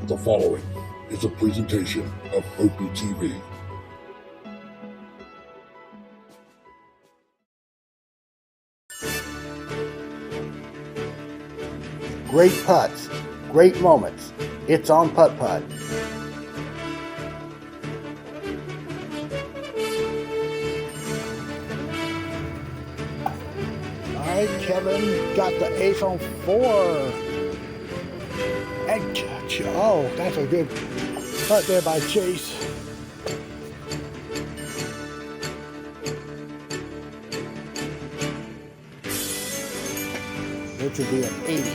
The following is a presentation of Opie TV. Great putts, great moments. It's on Putt-Putt. All right, Kevin got the ace on 4. And oh, that's a good putt there by Chase. Which would be an 80.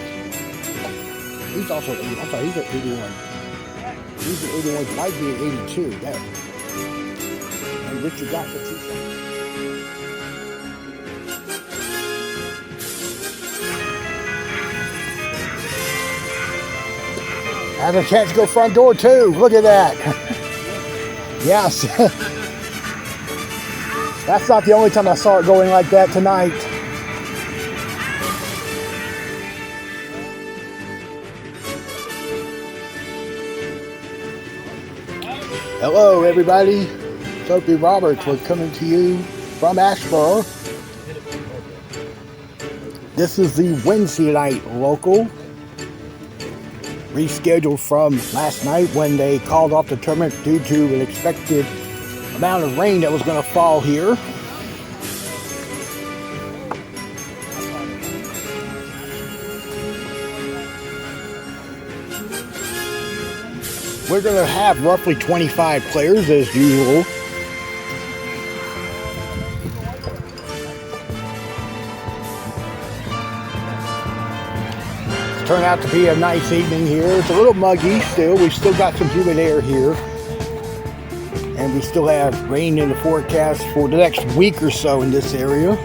He's also 80. I'm sorry, he's at 81. He's at 81. Might be at 82. There. And Richard got the 2 shots. Has a chance to go front door too. Look at that. Yes. That's not the only time I saw it going like that tonight. Hello everybody, it's Opie Roberts. We're coming to you from ASHEBORO. This is the Wednesday night local, rescheduled from last night when they called off the tournament due to an expected amount of rain that was going to fall here. We're going to have roughly 25 players as usual. It's turned out to be a nice evening here. It's a little muggy still. We've still got some humid air here. And we still have rain in the forecast for the next week or so in this area.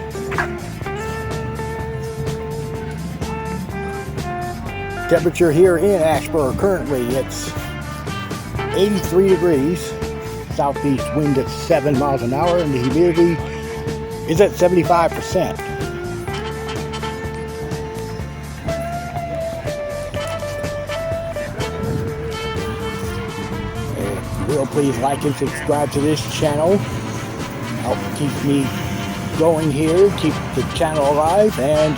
Temperature here in ASHEBORO currently, it's 83 degrees, southeast wind at 7 miles an hour, and the humidity is at 75%. If you will, please like and subscribe to this channel. Help keep me going here, keep the channel alive, and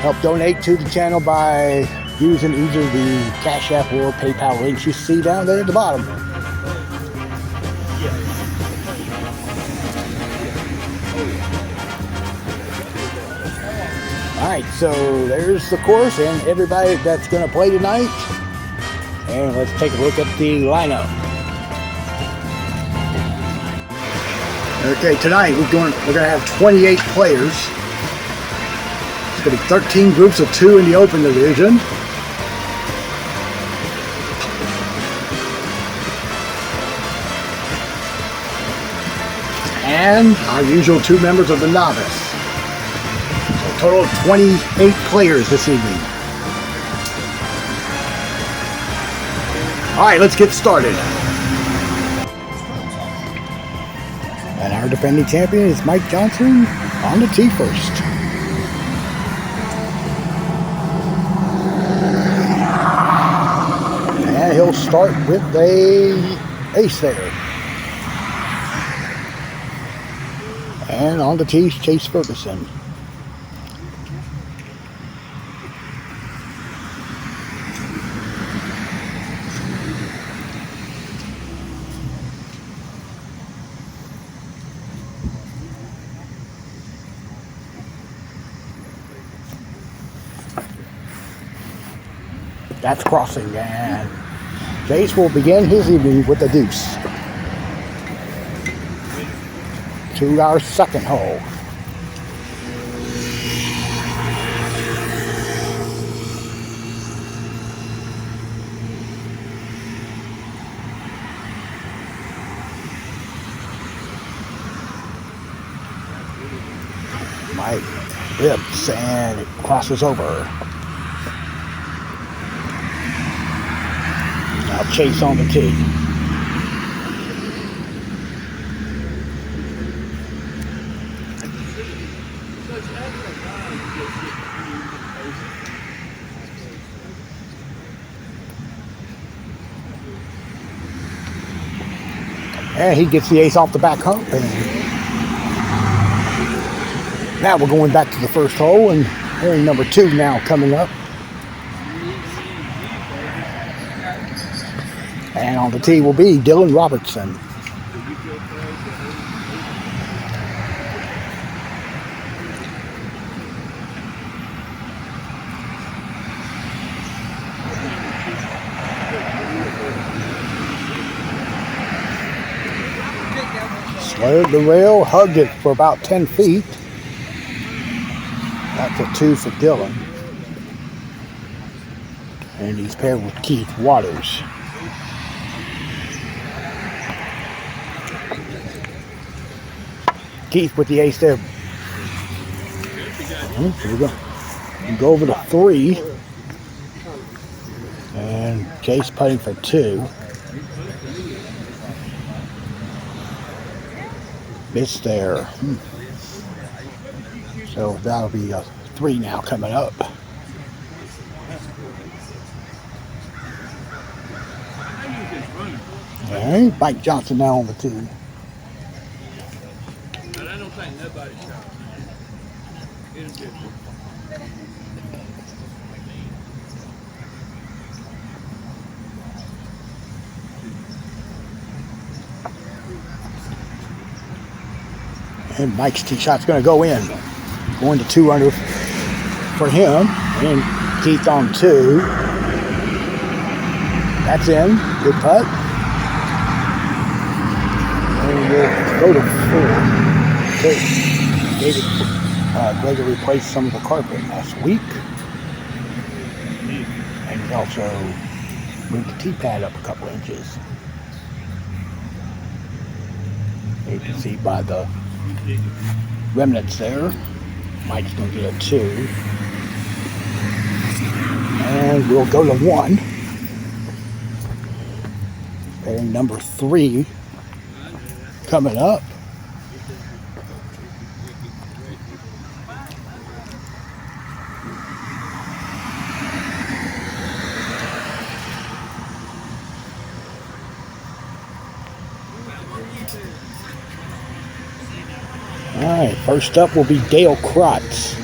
help donate to the channel by using either the Cash App or PayPal links you see down there at the bottom. Alright, so there's the course and everybody that's going to play tonight. And let's take a look at the lineup. Okay, tonight we're going to have 28 players. It's going to be 13 groups of 2 in the open division. And our usual 2 members of the novice. So a total of 28 players this evening. Alright, let's get started. And our defending champion is Mike Johnson on the tee first. And he'll start with a ace there. And on the tee, Chase Ferguson. That's crossing, and Chase will begin his evening with a deuce. To our second hole. Mike rips and it crosses over. Now Chase on the tee. And he gets the ace off the back hump. And now we're going back to the first hole, and pairing number 2 now coming up. And on the tee will be Dylan Robertson. Slurred the rail, hugged it for about 10 feet. That's a 2 for Dylan. And he's paired with Keith Waters. Keith with the ace there. So we go over to 3. And Chase putting for 2. Missed there. So that'll be a 3 now coming up. Alright, Mike Johnson now on the tee. But I don't think nobody shot. And Mike's tee shot's going to go in. Going to 2 under for him. And Keith on 2. That's in. Good putt. And we'll go to 4. Okay. David Gregory replaced some of the carpet last week. And he also moved the tee pad up a couple inches. You can see by the remnants there. Mike's going to get a 2. And we'll go to 1. And number 3 coming up. All right, first up will be Dale Krotz.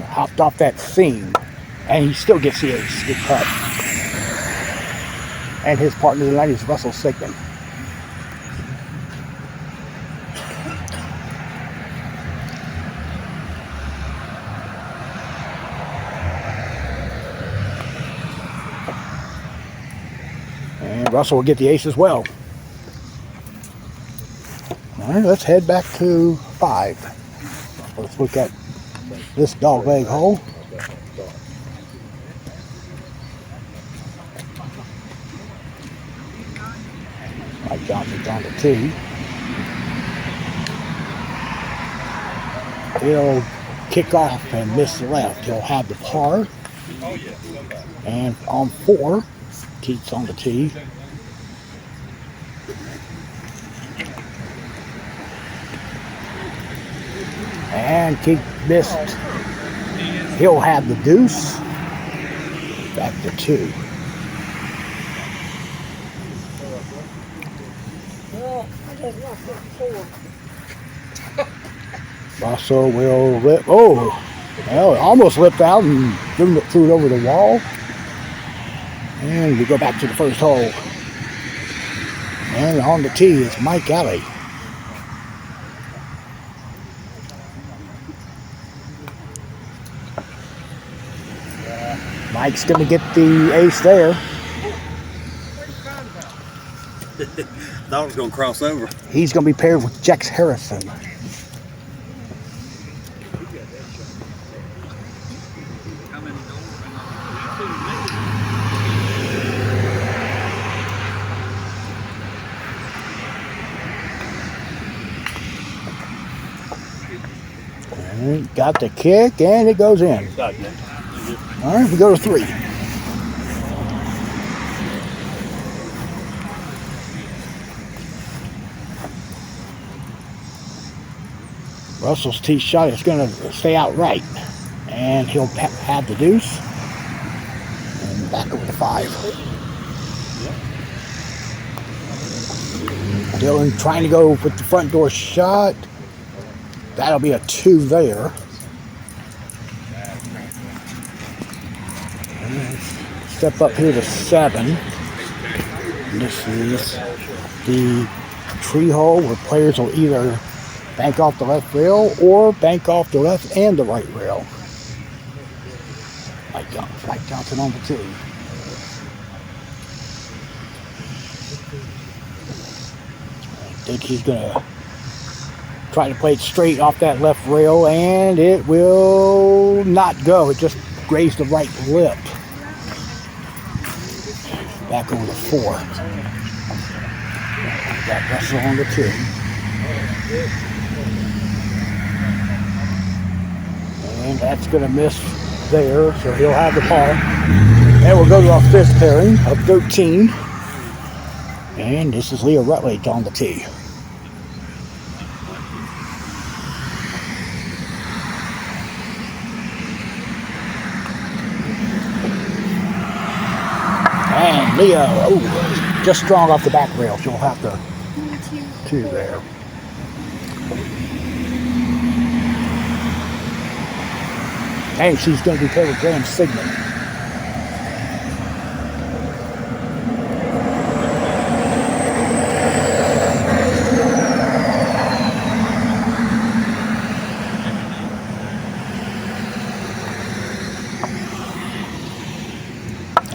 Hopped off that seam, and he still gets the ace. Good putt. And his partner tonight is Russell Sigmund. And Russell will get the ace as well. All right, let's head back to 5. Let's look at this dog leg hole. Mike Johnson's on the tee. He'll kick off and miss left. He'll have the par. And on 4, Keith's on the tee. And Keith missed. He'll have the deuce. Back to 2. Russell will lip. Oh, well, it almost lipped out and threw it over the wall. And we go back to the first hole. And on the tee is Mike Alley. Mike's going to get the ace there. Thought it was going to cross over. He's going to be paired with Jex Harrison. got the kick, and it goes in. All right, we go to 3. Russell's tee shot is going to stay out right, and he'll have the deuce, and back over to 5. Dylan trying to go with the front door shot. That'll be a 2 there. Step up here to 7. This is the tree hole where players will either bank off the left rail or bank off the left and the right rail. Mike Johnson on the tee. I think he's going to try to play it straight off that left rail, and it will not go. It just grazed the right lip. Back over to 4. Got Russell on the tee. And that's going to miss there, so he'll have the par. And we'll go to our 5th pairing of 13. And this is Leo Rutledge on the tee. And Leo, just strong off the back rail. She'll have the 2 there. And she's going to be paired with Graham Sigmund.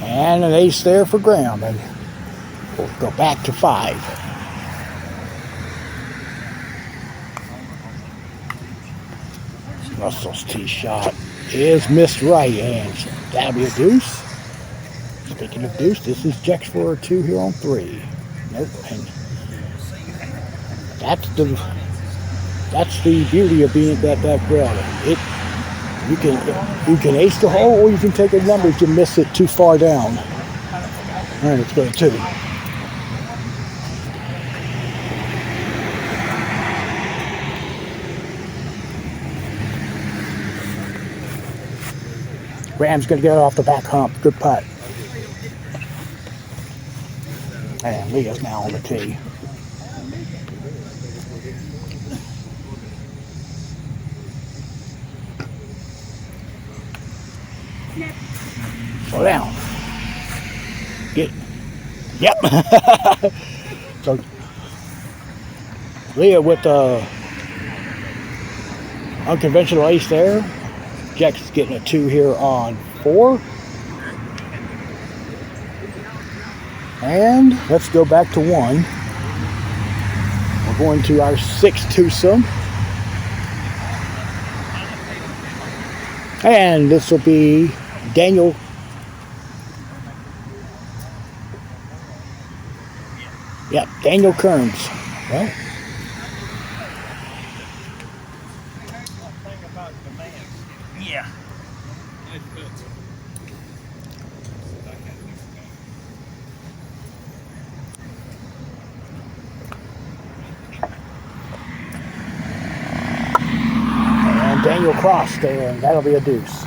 And an ace there for Graham. And we'll go back to 5. Russell's tee shot is missed right, and that'll be a deuce. Speaking of deuce, this is Jex for a 2 here on 3. Nope, and that's the beauty of being at that rail. You can ace the hole, or you can take a number if you miss it too far down. All right, let's go to 2. Graham's going to get it off the back hump. Good putt. And Leo's now on the tee. Slow down. Yep. So Leo with the unconventional ace there. Jack's getting a 2 here on 4. And let's go back to 1. We're going to our 6th twosome. And this will be Daniel. Yep, Daniel Kearns. Well, Yeah. and Daniel Cross there, and that'll be a deuce.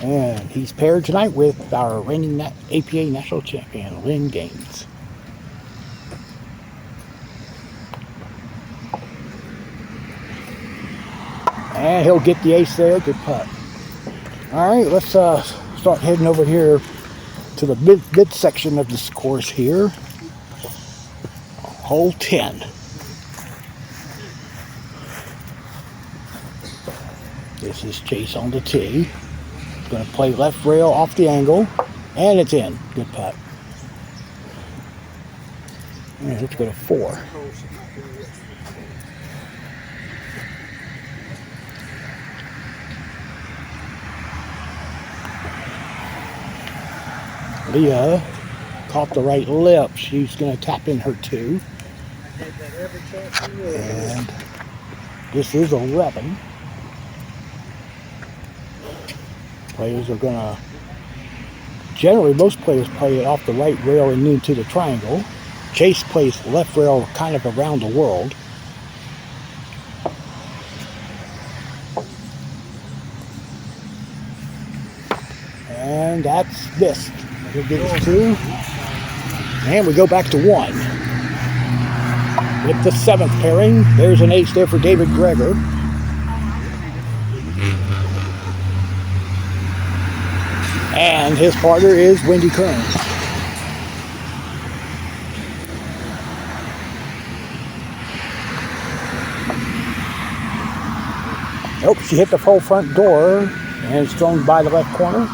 And he's paired tonight with our reigning APA National Champion, Lynn Gaines. And he'll get the ace there. Good putt. All right, let's start heading over here to the mid section of this course here. Hole 10. This is Chase on the tee. He's going to play left rail off the angle, and it's in. Good putt. And let's go to 4. Leah caught the right lip. She's going to tap in her 2. And this is 11. Players are gonna, generally most players play it off the right rail and into the triangle. Chase plays left rail kind of around the world. And that's missed. We'll get us 2. And we go back to 1. With the 7th pairing, there's an ace there for David Greger. And his partner is Wendy Kearns. Nope, she hit the full front door and it's thrown by the left corner.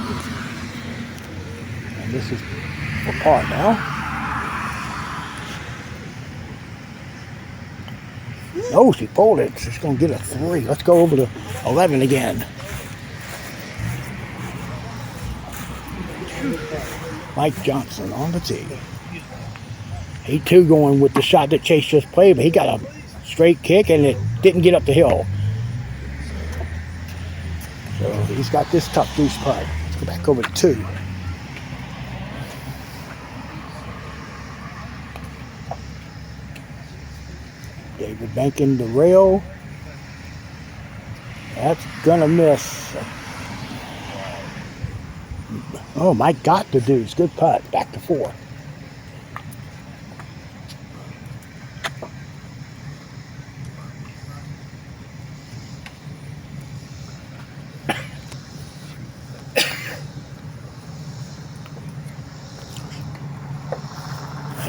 And this is for par now. No, she pulled it. She's going to get a 3. Let's go over to 11 again. Mike Johnson on the tee. He too going with the shot that Chase just played, but he got a straight kick and it didn't get up the hill. So he's got this tough deuce putt. Let's go back over to 2. David banking the rail. That's gonna miss. Oh, Mike got the deuce. Good putt. Back to 4.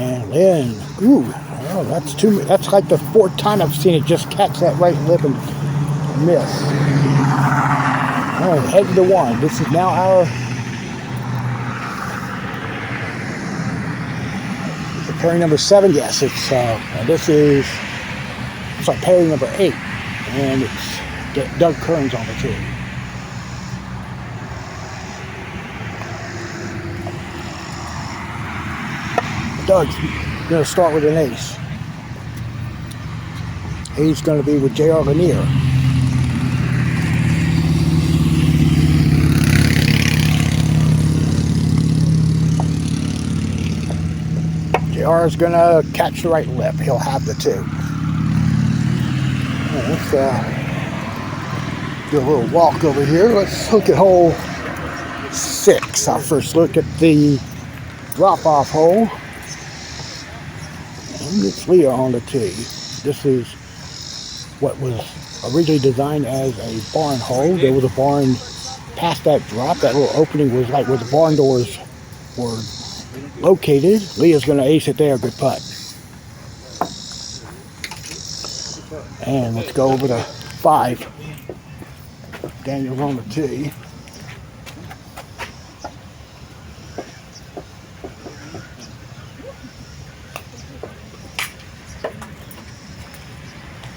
And then, ooh, oh, that's too. That's like the 4th time I've seen it just catch that right lip and miss. Oh, heading to 1. This is now our pairing number 7. Yes, it's this is like pairing number 8, and it's Doug Kearns on the tee. Doug's going to start with an ace. He's going to be with J.R. Lanier. JR is going to catch the right lip. He'll have the 2. Let's do a little walk over here. Let's look at hole 6. Our first look at the drop-off hole. And it's Leah on the tee. This is what was originally designed as a barn hole. There was a barn past that drop. That little opening was like where the barn doors were located. Leah's going to ace it there. Good putt. And let's go over to 5. Daniel's on the tee.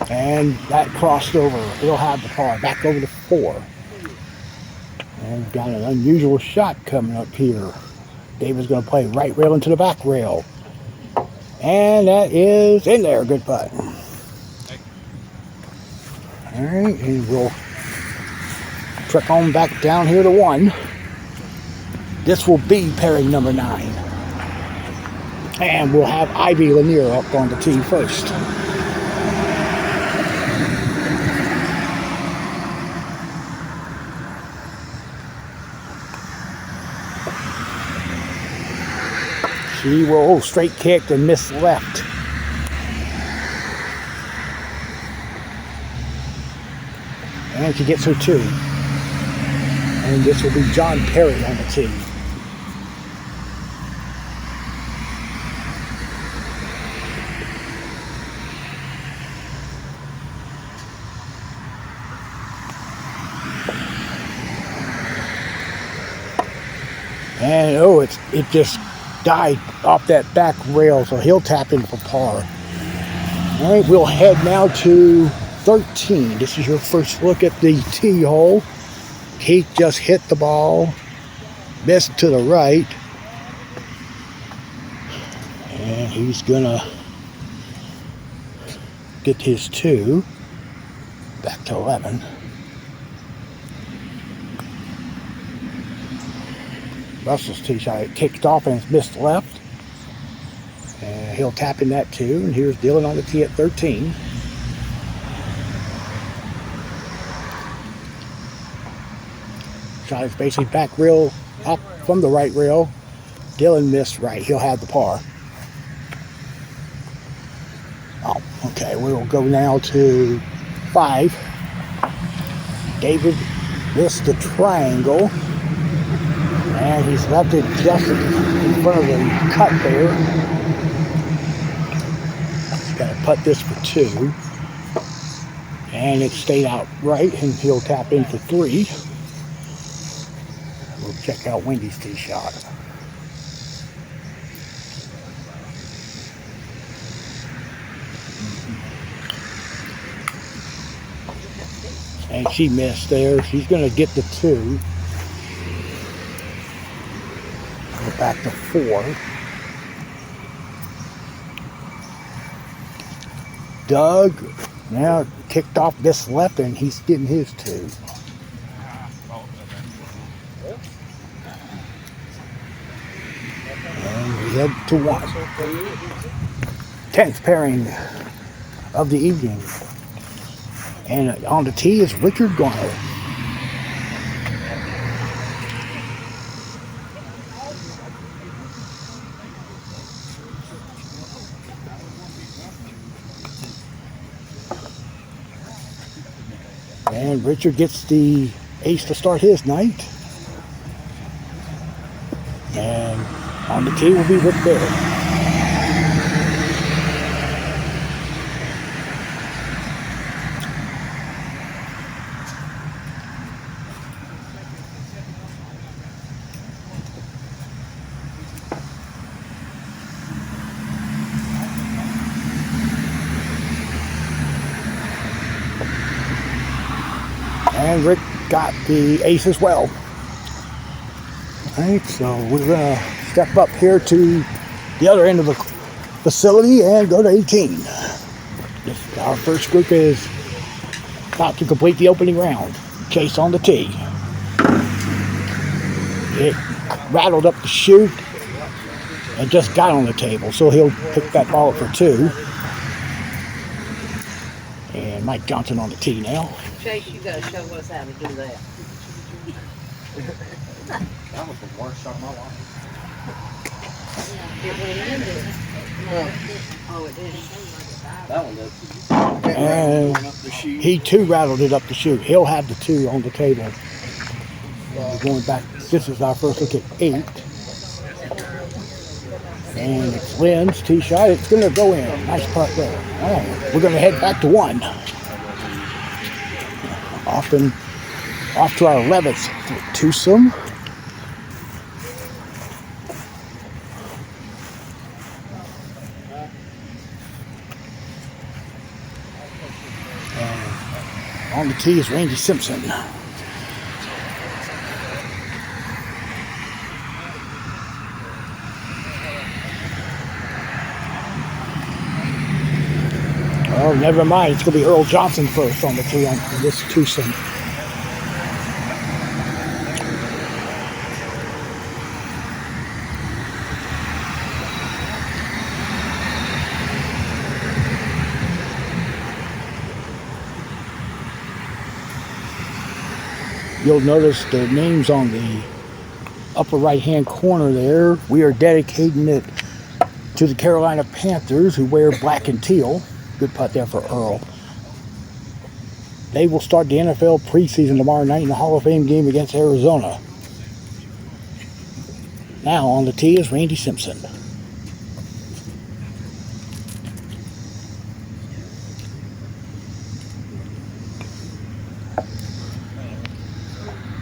And that crossed over. He'll have the par. Back over to 4. And we've got an unusual shot coming up here. David's going to play right rail into the back rail. And that is in there. Good putt. All right, and we'll trek on back down here to 1. This will be pairing number 9. And we'll have Ivy Lanier up on the tee first. She will straight kick and miss left. And she gets her 2. And this will be John Perry on the tee. And oh, it just died off that back rail, so he'll tap in for par. All right, we'll head now to 13. This is your first look at the tee hole. Keith just hit the ball, missed to the right, and he's gonna get his 2. Back to 11. Russell's tee shot, it kicked off and it's missed left. And he'll tap in that 2. And here's Dylan on the tee at 13. Shot is basically back rail up from the right rail. Dylan missed right. He'll have the par. Oh, okay. We'll go now to 5. David missed the triangle. And he's left it just in front of the cut there. He's got to putt this for 2. And it stayed out right, and he'll tap in for 3. We'll check out Wendy's tee shot. And she missed there. She's going to get the 2. Go back to 4. Doug now kicked off this left, and he's getting his 2. And we head to 1. 10th pairing of the evening. And on the tee is Richard Garner. And Richard gets the ace to start his night. And on the tee will be Rick Barrett. And Rick got the ace as well. Alright, so we're going to step up here to the other end of the facility and go to 18. Our first group is about to complete the opening round. Chase on the tee. It rattled up the chute and just got on the table, so he'll pick that ball up for 2. And Mike Johnson on the tee now. Chase, you gotta show us how to do that. That was the worst shot of my life. It went in, didn't it? Oh, it did. That one does. And he too rattled it up the chute. He'll have the 2 on the table. We're going back. This is our first look at 8. And it's Lynn's tee shot. It's going to go in. Nice putt there. All right. We're going to head back to 1. Off to our 11th twosome. On the tee is Randy Simpson. Oh, never mind. It's going to be Earl Johnson first on the tee on this twosome. You'll notice the names on the upper right-hand corner there. We are dedicating it to the Carolina Panthers, who wear black and teal. Good putt there for Earl. They will start the NFL preseason tomorrow night in the Hall of Fame game against Arizona. Now on the tee is Randy Simpson.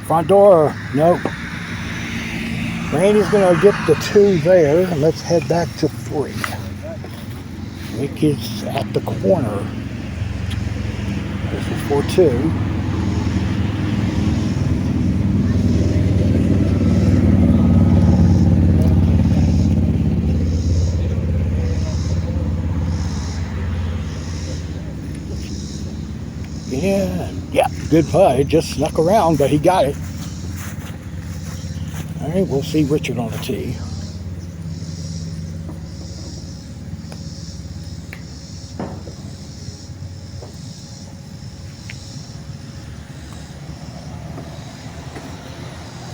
Front door, nope. Randy's going to get the 2 there. Let's head back to 3. Rick is at the corner. This is for 2. Good putt. It just snuck around, but he got it. All right, we'll see Richard on the tee.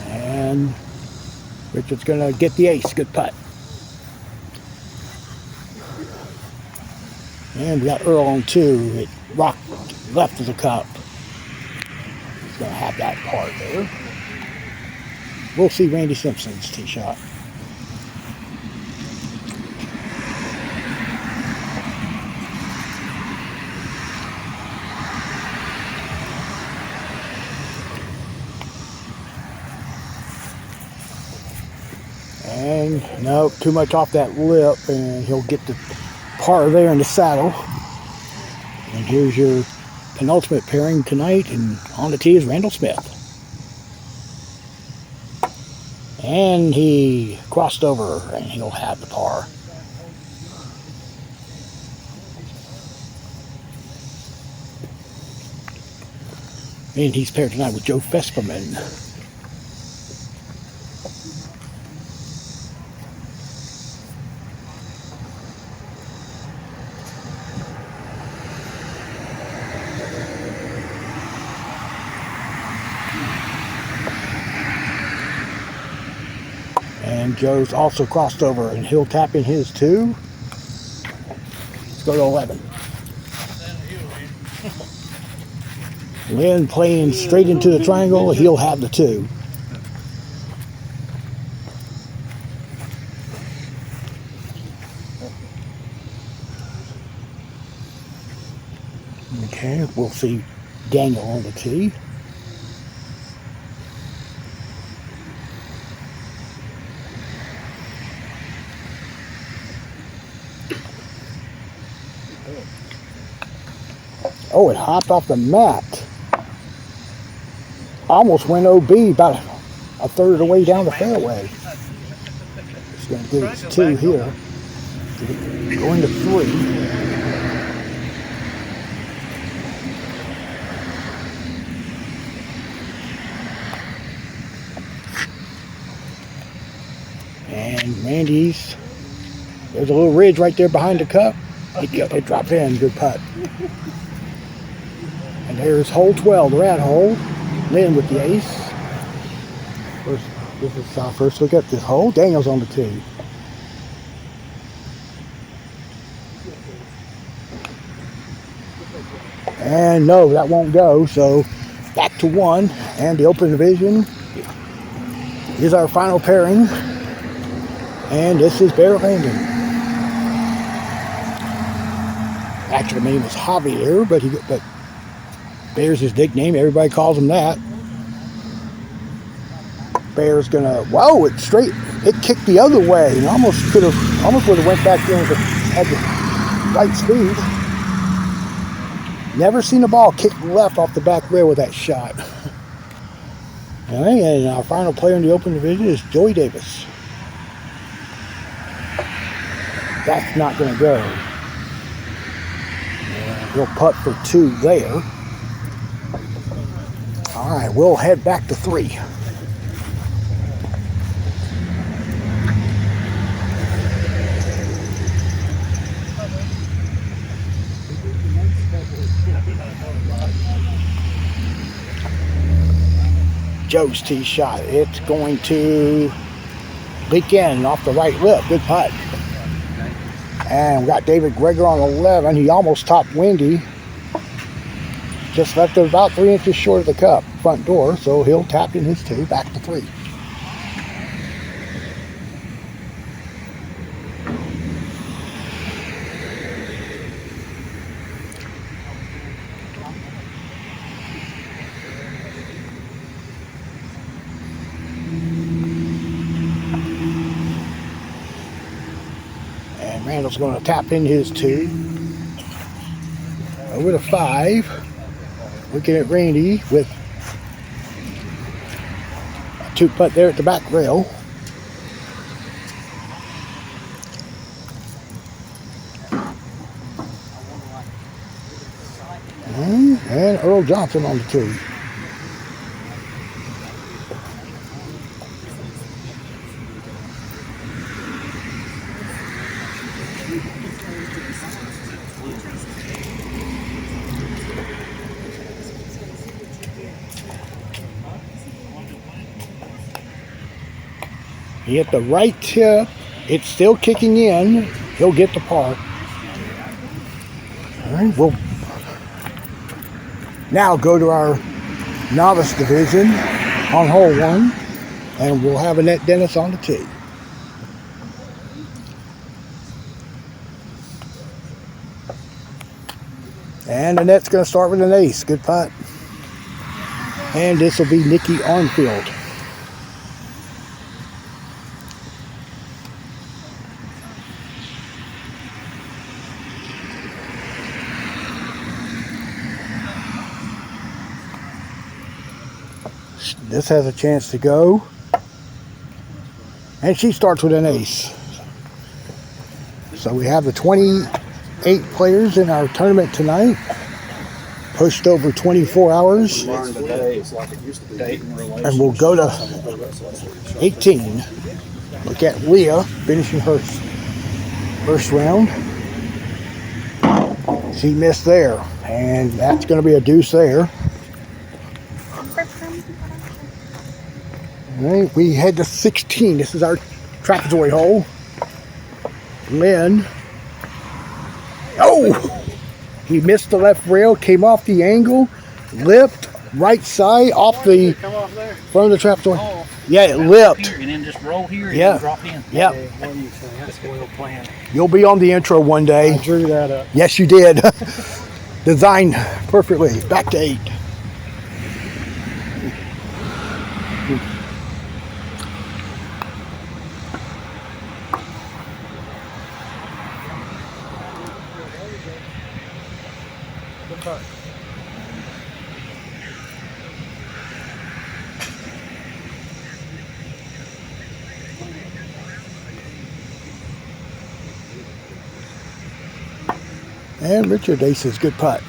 And Richard's going to get the ace. Good putt. And we got Earl on 2. It rocked left of the cup. He's going to have that par there. We'll see Randy Simpson's tee shot. And no, too much off that lip, and he'll get the par there in the saddle. And here's your penultimate pairing tonight, and on the tee is Randall Smith. And he crossed over, and he'll have the par. And he's paired tonight with Joe Fesperman. And Joe's also crossed over, and he'll tap in his too. Let's go to 11. Lynn playing straight into the triangle. He'll have the 2. Okay, we'll see Daniel on the tee. Oh, it hopped off the mat. Almost went OB about a third of the way down the fairway. It's going to get its 2 here. Going to 3. And Randy's, there's a little ridge right there behind the cup. It dropped in. Good putt. And there's hole 12, the rat hole. Lynn with the ace. This is our first look at this hole. Daniel's on the tee. And no, that won't go. So back to 1. And the open division is our final pairing. And this is Bear Landon. Actually, the name is Javier, but Bear's his nickname. Everybody calls him that. Bear's gonna, whoa, it straight, it kicked the other way and almost would have went back in if it had the right speed. Never seen a ball kick left off the back rail with that shot. All right, and our final player in the open division is Joey Davis. That's not gonna go. And he'll putt for 2 there. All right, we'll head back to 3. Joe's tee shot. It's going to leak in off the right lip. Good putt. And we got David Greger on 11. He almost topped Wendy. Just left it about 3 inches short of the cup front door, so he'll tap in his 2, back to 3. And Randall's going to tap in his 2. Over to 5. Looking at Randy with a 2 putt there at the back rail. And Earl Johnson on the tee. He hit the right tip. It's still kicking in. He'll get the par. All right, we'll now go to our novice division on hole 1, and we'll have Annette Dennis on the tee. And Annette's going to start with an ace. Good putt. And this will be Nikki Armfield. This has a chance to go. And she starts with an ace. So we have the 28 players in our tournament tonight. Pushed over 24 hours. And we'll go to 18. Look at Leah finishing her first round. She missed there. And that's going to be a deuce there. All right, we head to 16. This is our trapezoid hole. Lynn. Oh! He missed the left rail, came off the angle, lipped right side off the front of the trapezoid. Oh, Yeah, it lipped. and then just roll here and Yeah. drop in. Yep. What do you think? That's a well plan. You'll be on the intro one day. I drew that up. Yes, you did. Designed perfectly. Back to 8. And Richard aces. Good putt.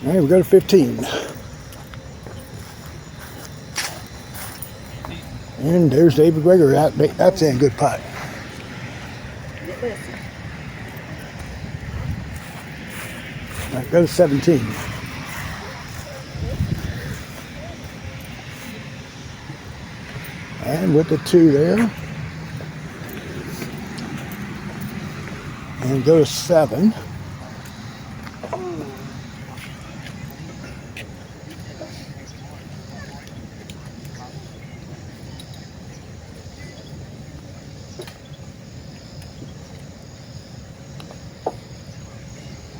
All right, we go to 15. And there's David Gregory. That's in. Good putt. All right, go to 17. And with the 2 there. And go to 7.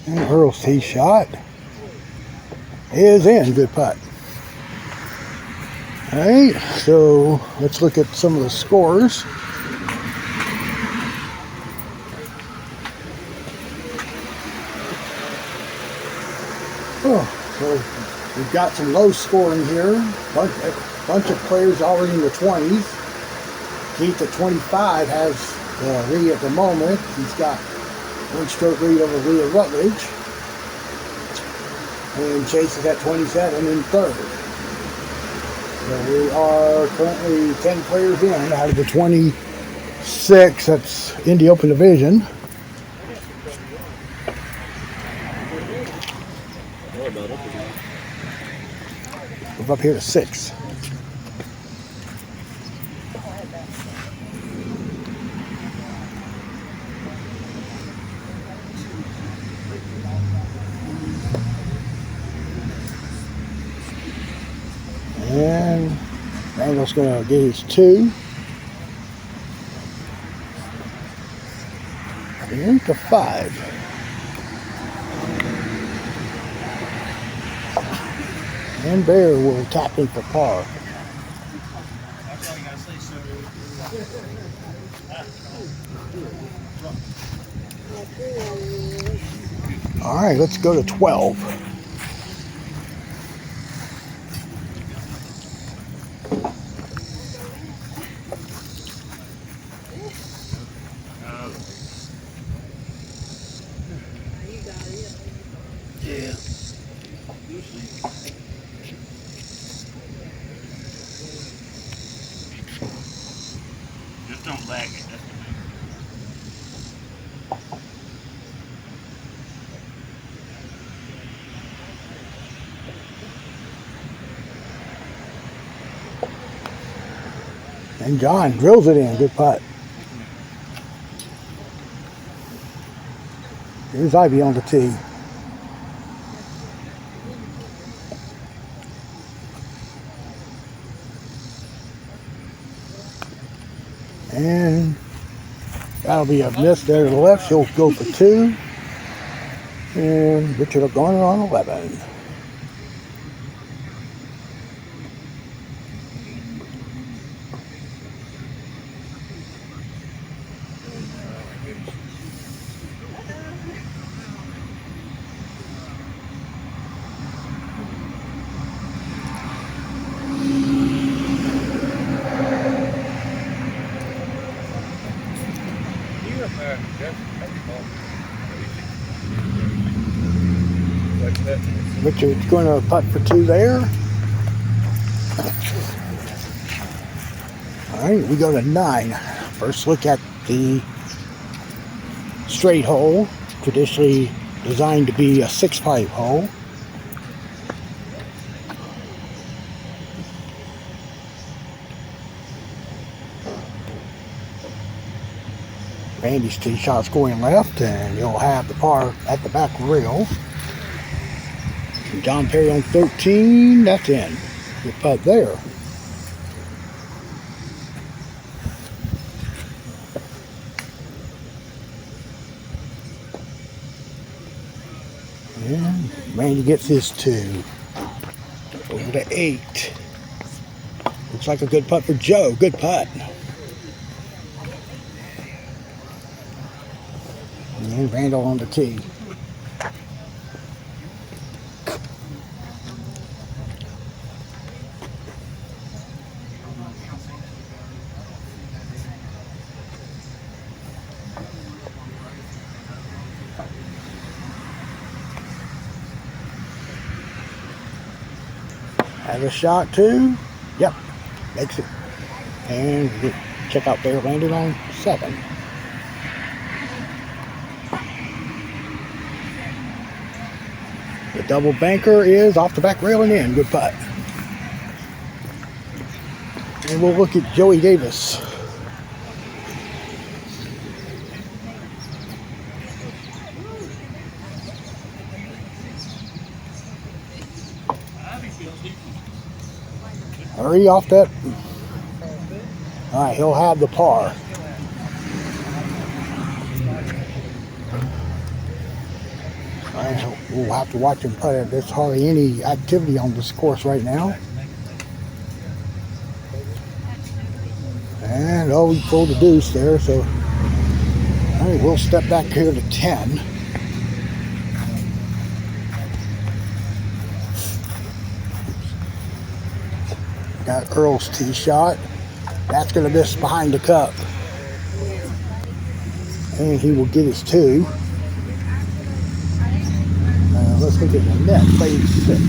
And Earl's tee shot is in. Good putt. All right, so let's look at some of the scores. So we've got some low scoring here. Bunch of players already in the 20s. Keith at 25 has the lead at the moment. He's got 1 stroke lead over Leah Rutledge. And Chase is at 27 in 3rd. So we are currently 10 players in out of the 26 that's in the open division. Move up here to 6. And Randall's going to get his 2. And to 5. And Bear will tap in for par. All right, let's go to 12. And John drills it in. Good putt. Here's Ivy on the tee. And that'll be a miss there to the left. She'll go for 2. And Richard O'Connor on 11. Richard's going to putt for 2 there. All right, we go to 9. First look at the straight hole, traditionally designed to be a 6-pipe hole. Randy's tee shot's going left, and you'll have the par at the back rail. John Perry on 13, that's in. Good putt there. And Randy gets his 2. Over to 8. Looks like a good putt for Joe. Good putt. And Randall on the tee. Has a shot too. Yep, makes it. And check out there, landed on 7. The double banker is off the back rail and in. Good putt. And we'll look at Joey Davis. Hurry off that. All right, he'll have the par. All right, we'll have to watch him putt. There's hardly any activity on this course right now. And oh, he pulled the deuce there, so all right, we'll step back here to 10. Got Earl's tee shot. That's going to miss behind the cup. And he will get his 2. Let's look at the net. Played 6.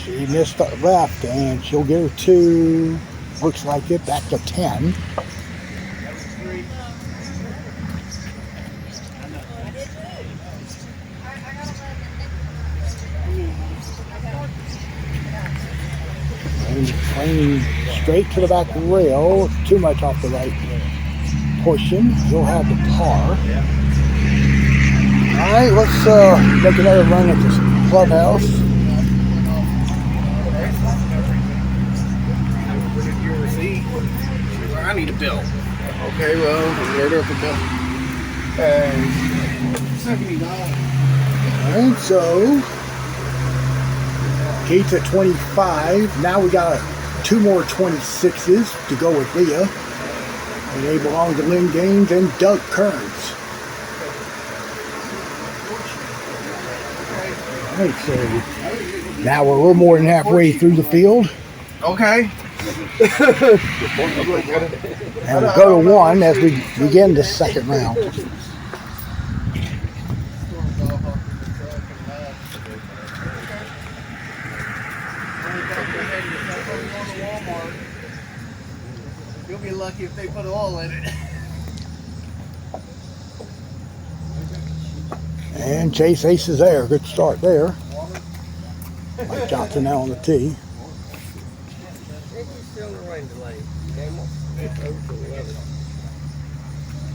She missed the left, and she'll get her 2. Looks like it. Back to 10. And playing straight to the back rail. Too much off the right portion. You'll have the par. All right, let's make another run at this clubhouse. I need a bill. Okay, well, order up a bill. $70. Alright, so Kate's at 25. Now we got 2 more 26s to go with Leah. And they belong to Lynn Gaines and Doug Kearns. Alright, so now we're a little more than halfway through the field. Okay. And we go to 1 as we begin the second round. You'll be lucky if they put oil in it. And Chase Ace is there. Good start there. Mike Johnson now on the tee. Still in the rain delay. Came up. It's over to 11.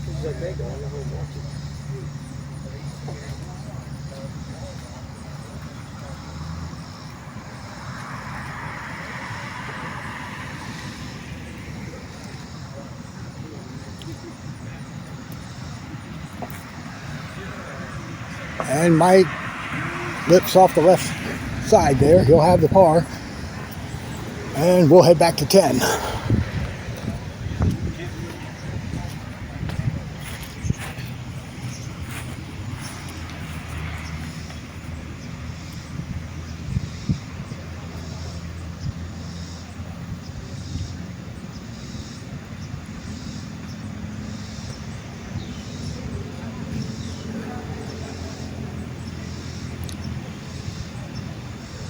Seems like they go on the whole market. And Mike lips off the left side there. He'll have the par. And we'll head back to 10.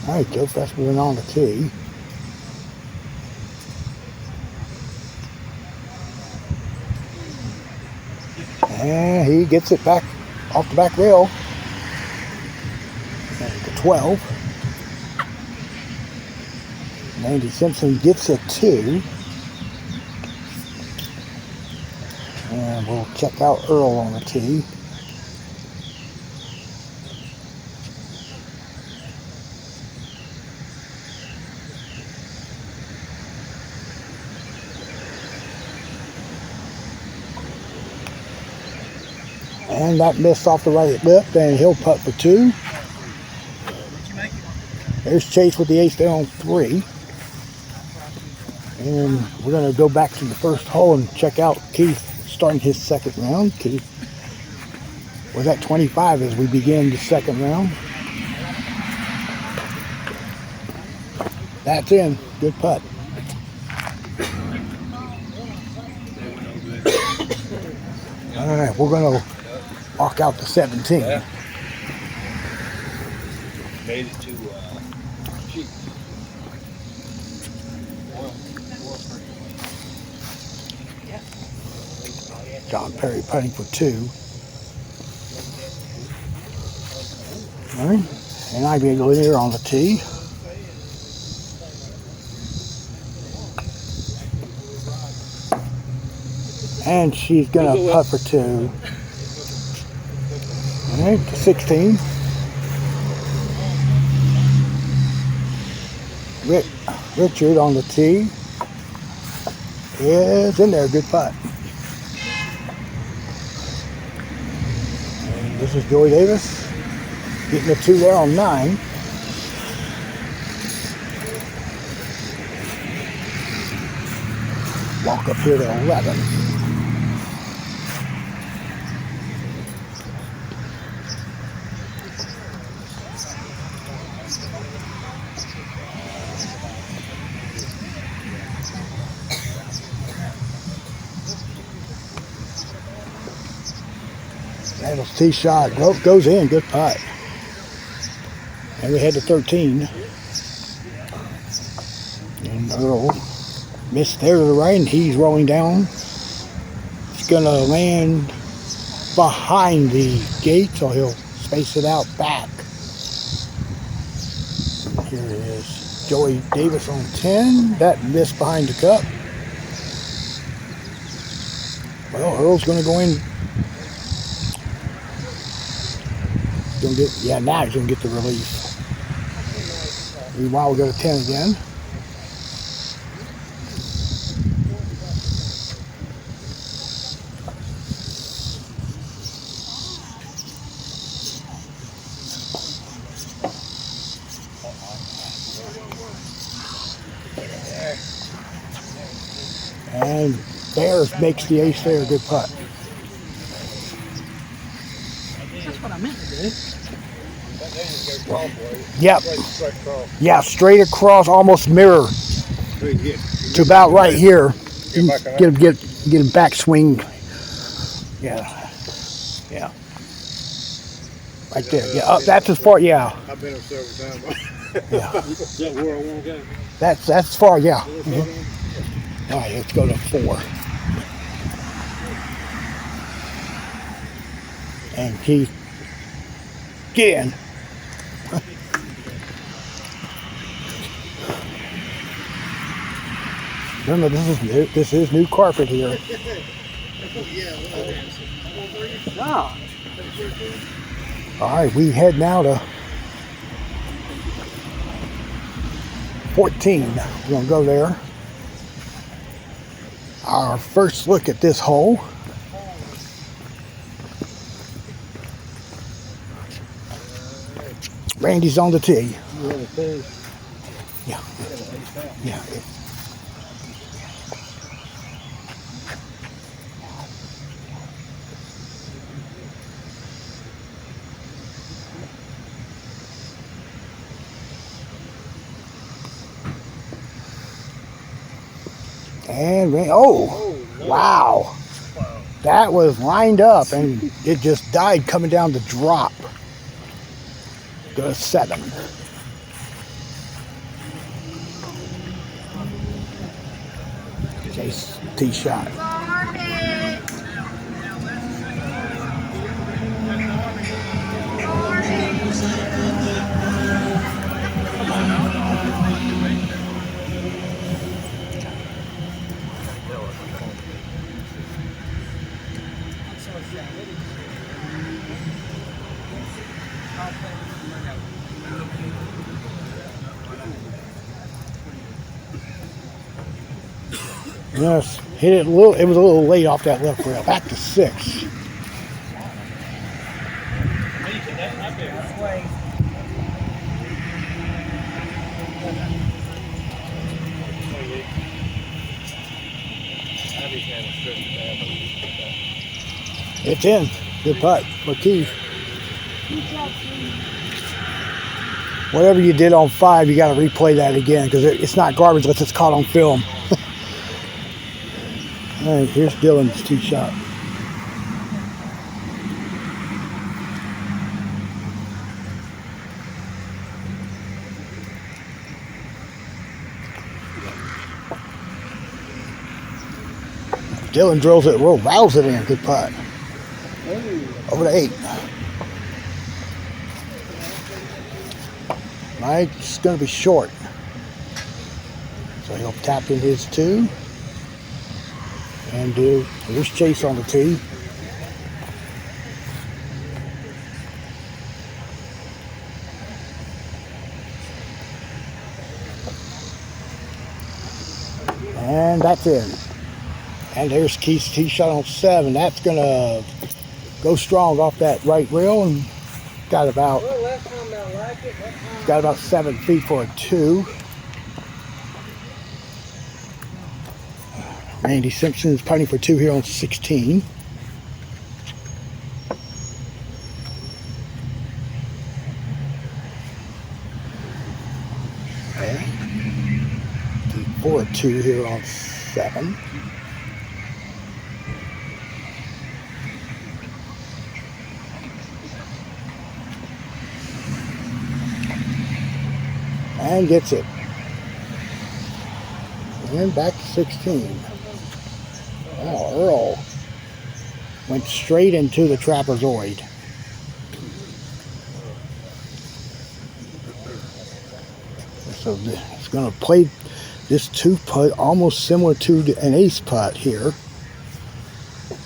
All right, Joe Freshman on the tee. And he gets it back off the back rail. And to 12. Randy Simpson gets a 2. And we'll check out Earl on the tee. And that missed off the right lip, and he'll putt for 2. There's Chase with the ace there on 3. And we're going to go back to the first hole and check out Keith starting his second round. Keith was at 25 as we begin the second round. That's in. Good putt. All right, we're going to walk out to 17. Yeah. Made it to cheap. John Perry putting for 2. All right, and I be here on the tee. And she's gonna putt for 2. All right, to 16. Richard on the tee is in there. Good putt. And this is Joey Davis getting a 2 there on 9. Walk up here to 11. Randall's tee shot goes in, good putt. And we head to 13. And Earl missed there to the right, and he's rolling down. It's gonna land behind the gate, so he'll space it out back. And here it is. Joey Davis on 10. That missed behind the cup. Well, Earl's gonna go in. Now he's going to get the release. Meanwhile, we'll go to 10 again. And Bears makes the ace there, good putt. That's what I meant to do. Yep. Yeah, straight across, almost mirror. to about right here. Get him back swing. Yeah. Yeah. Right there. Yeah. Up, that's as far. Yeah. I've been up several times. Yeah. Is that where I want to go? That's as far. Yeah. Mhm. All right. Let's go to 4. And Keith, get in. Remember, this is new carpet here. All right, we head now to 14. We're gonna go there. Our first look at this hole. Randy's on the tee. Yeah. Yeah. And wow, that was lined up and it just died coming down the drop. Go to 7. Chase tee shot. Yes, hit it a little. It was a little late off that left rail. Back to 6. It's in. Good putt for Keith. Whatever you did on 5, you got to replay that again because it's not garbage unless it's caught on film. All right, here's Dylan's tee shot. Dylan drills it, rows it in. Good putt. Over to 8. Mike's going to be short. So he'll tap in his 2. And here's Chase on the tee. And that's in. And there's Keith's tee shot on 7. That's going to go strong off that right rail and got about 7 feet for a 2. Randy Simpson is putting for 2 here on 16. Okay. 4-2 here on 7. And gets it. And back to 16. Oh, Earl went straight into the trapezoid. So it's going to play this 2-putt almost similar to an ace putt here.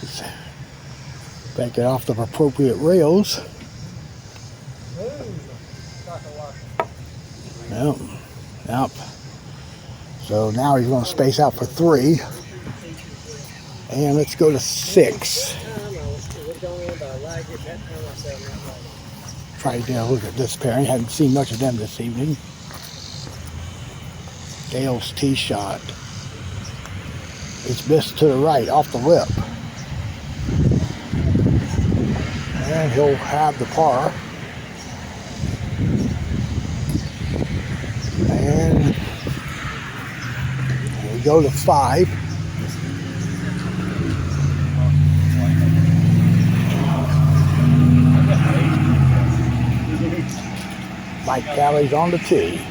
Just back it off the appropriate rails. Yep. So now he's going to space out for 3. And let's go to 6. Try to get a look at this pair. I haven't seen much of them this evening. Dale's tee shot. It's missed to the right, off the lip. And he'll have the par. And go to 5. Mike Callie's on the tee.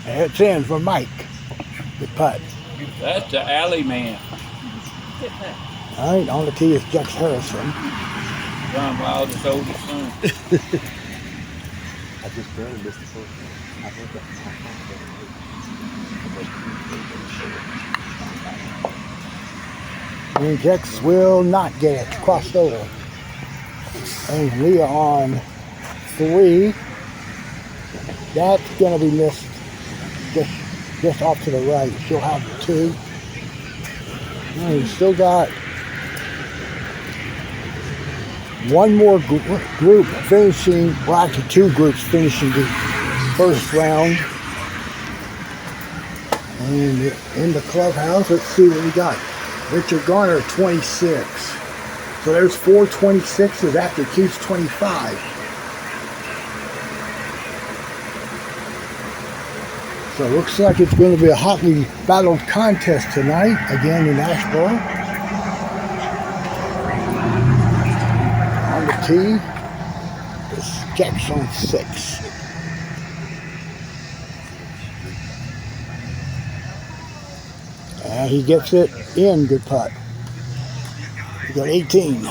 It's in for Mike. Good putt. That's the alley man. All right, on the tee is Jex Harrison. John Wilder's oldest son. I just barely missed the first one. I heard that. And Jex will not get it crossed over. And Leah on 3. That's going to be missed just off to the right. She'll have 2. And we still got one more group finishing, well actually 2 groups finishing the first round. And in the clubhouse, let's see what we got. Richard Garner, 26. So there's 4 26s after Keith's 25. So it looks like it's going to be a hotly battled contest tonight, again in Asheboro. On the tee is Jex on 6. And he gets it in, good putt. He got 18.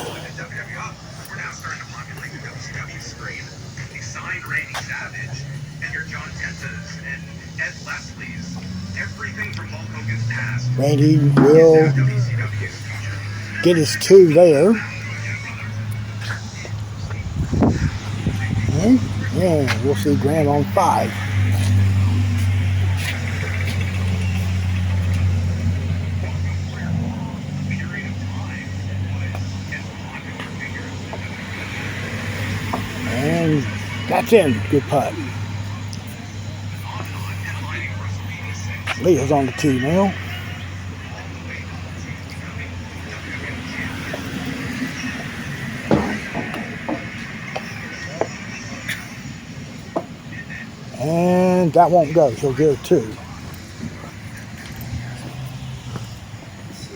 Randy will get his 2 there. And we'll see Graham on 5. And that's in. Good putt. Leah's on the tee now. And that won't go. She'll get a 2.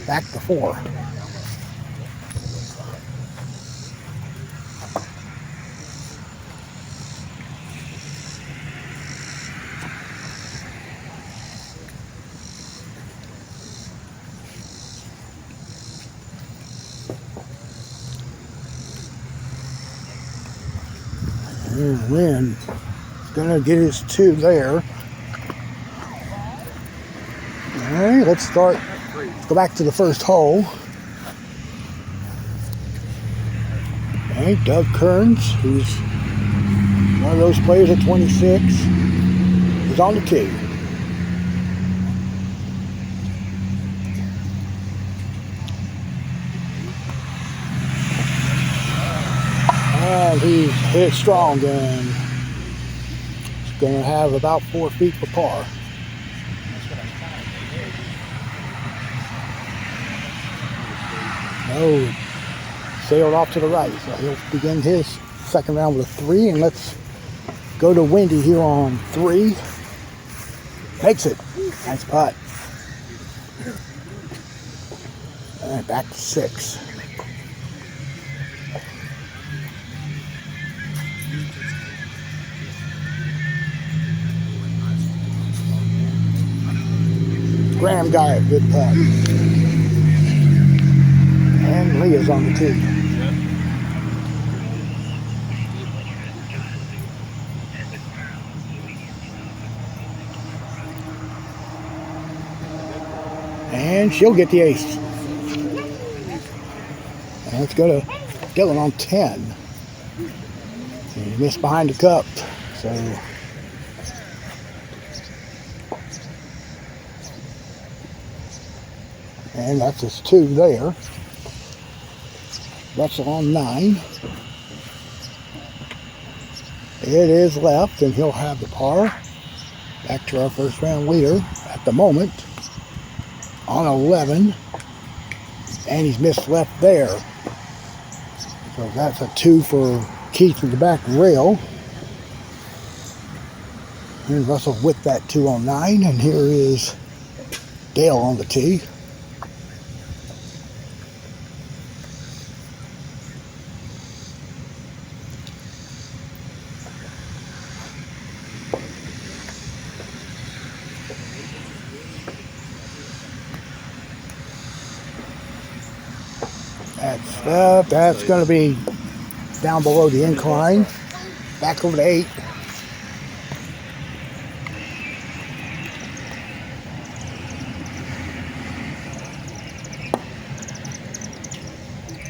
Back to 4. And Lynn is gonna get his 2 there. All right, let's go back to the first hole. All right, Doug Kearns, who's one of those players at 26, is on the tee. And he's hit strong and he's going to have about 4 feet for par. No, sailed off to the right, so he'll begin his second round with a 3. And let's go to Wendy here on 3. Makes it. Nice putt. And back to 6. Graham got it, good putt. And Leah's on the tee. And she'll get the ace. And let's go to Dylan on 10. And he missed behind the cup, so. And that's his 2 there. Russell on 9. It is left, and he'll have the par. Back to our first round leader at the moment on 11. And he's missed left there. So that's a 2 for Keith in the back rail. Here's Russell with that 2 on 9, and here is Dale on the tee. That's going to be down below the incline. Back over to 8.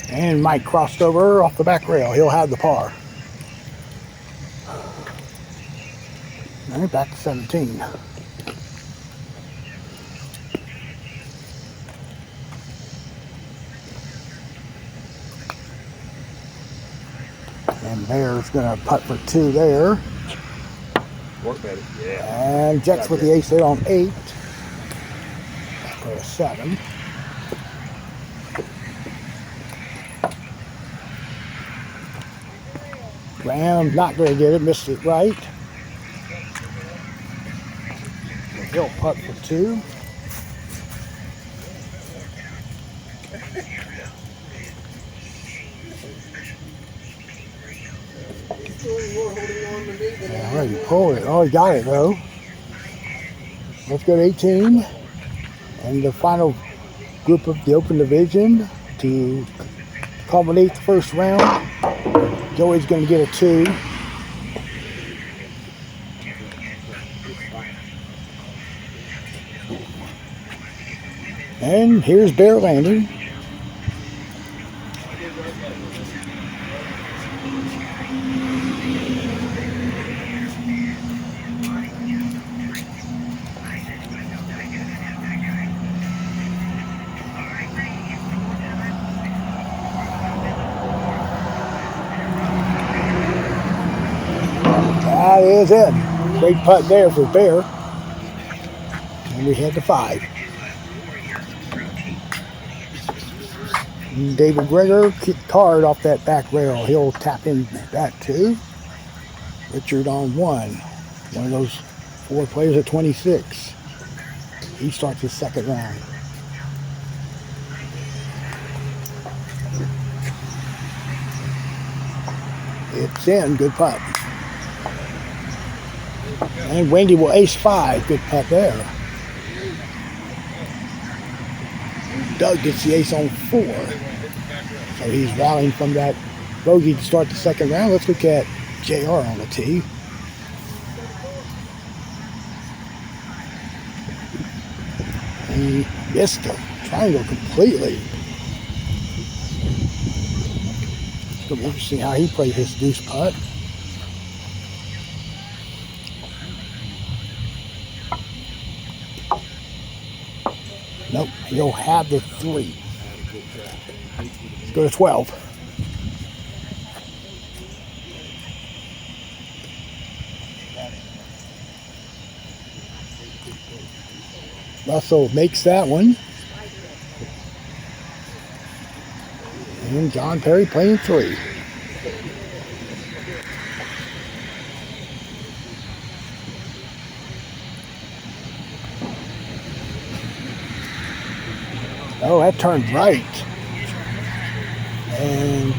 And Mike crossed over off the back rail. He'll have the par. All right, back to 17. And Bear's going to putt for 2 there. Work at it. Yeah. And Jets with the ace there on 8. For a 7. Graham not going to get it, missed it right. He'll putt for 2. All right, you pulled it. Oh, he got it though. Let's go to 18. And the final group of the Open Division to culminate the first round. Joey's going to get a 2. And here's Bear landing. That is it. Great putt there for Bear. And we head to 5. And David Greger kicked hard off that back rail. He'll tap in that too. Richard on 1. One of those 4 players at 26. He starts his second round. It's in. Good putt. And Wendy will ace 5. Good putt there. Doug gets the ace on 4. So he's rallying from that bogey to start the second round. Let's look at JR on the tee. He missed the triangle completely. It's going to be interesting how he played his deuce putt. Nope, he'll have the 3. Let's go to 12. Russell makes that one. And John Perry playing 3. Oh, that turned right. And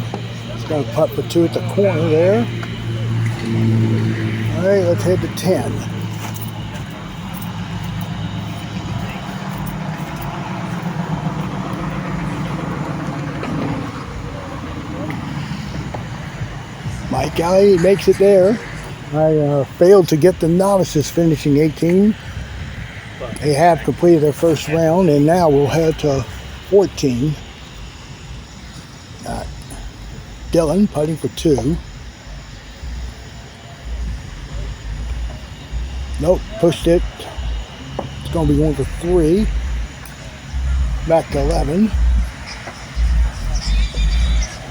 it's going to putt for 2 at the corner there. All right, let's head to 10. Mike Alley makes it there. I failed to get the novices finishing 18. They have completed their first round, and now we'll head to 14. Dylan putting for 2. Nope, pushed it. It's going to be 1 for 3. Back to 11.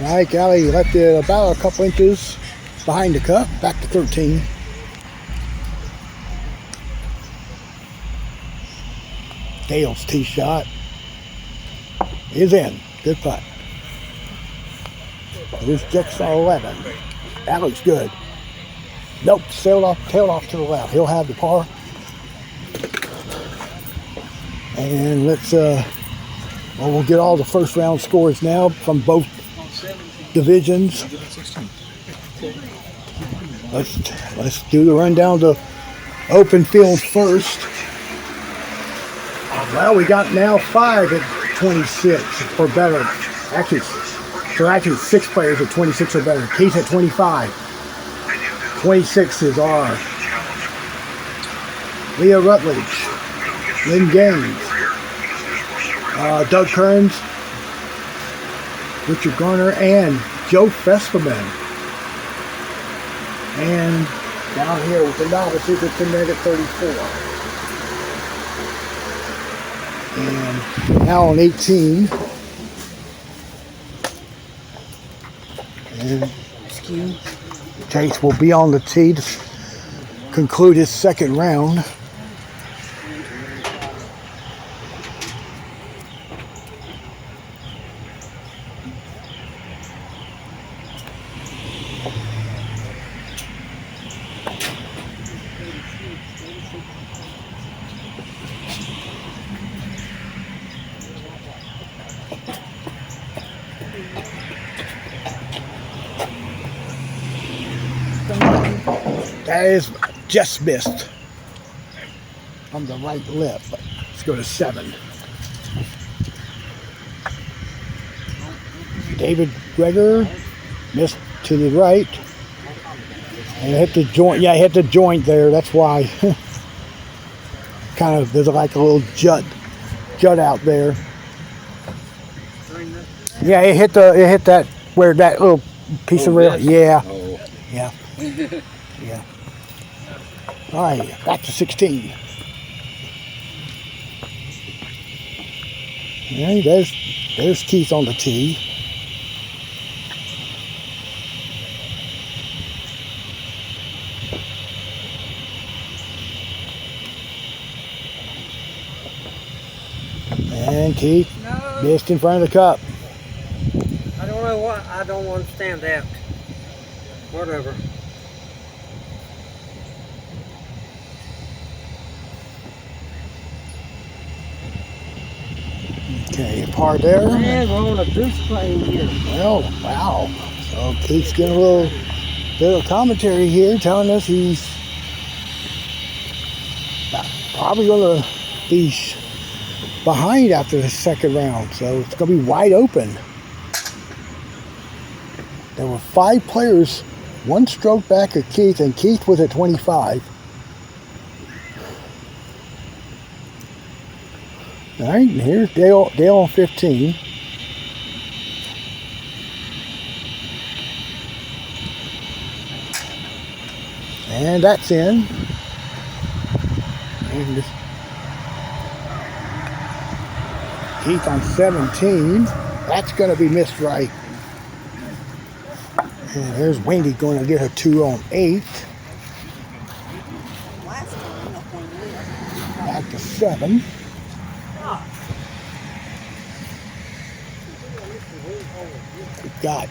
Mike Alley left it about a couple inches behind the cup, back to 13. Dale's tee shot is in. Good putt. Here's Jigsaw 11. That looks good. Nope, tailed off to the left. He'll have the par. And let's well, we'll get all the first round scores now from both divisions. Let's do the rundown to open field first. Well, we got now 5 at 26 or better. Actually 6 players at 26 or better. Keith at 25. 26 is R. Leah Rutledge. Lynn Gaines. Doug Kearns. Richard Garner and Joe Fesperman. And down here with the novices, it's in there at 34. And now on 18. And Chase will be on the tee to conclude his second round. That is just missed from the right lip. Let's go to 7. David Greger missed to the right. And hit the joint. Yeah, hit the joint there. That's why. Kind of, there's like a little jut out there. Yeah, it hit that where that little piece of rail. Yeah. Yeah. Yeah. All right, back to 16. All right, there's Keith on the tee. And Keith missed in front of the cup. I don't know what. I don't understand that. Whatever. Okay, a par there. And we're on a deuce plane here. Well, wow. So Keith's getting a little bit of commentary here telling us he's probably going to be behind after the second round. So it's going to be wide open. There were 5 players, 1 stroke back of Keith, and Keith was at 25. All right, and here's Dale on 15. And that's in. And this Keith on 17. That's going to be missed right. And there's Wendy going to get her 2 on 8. Back to 7. We've got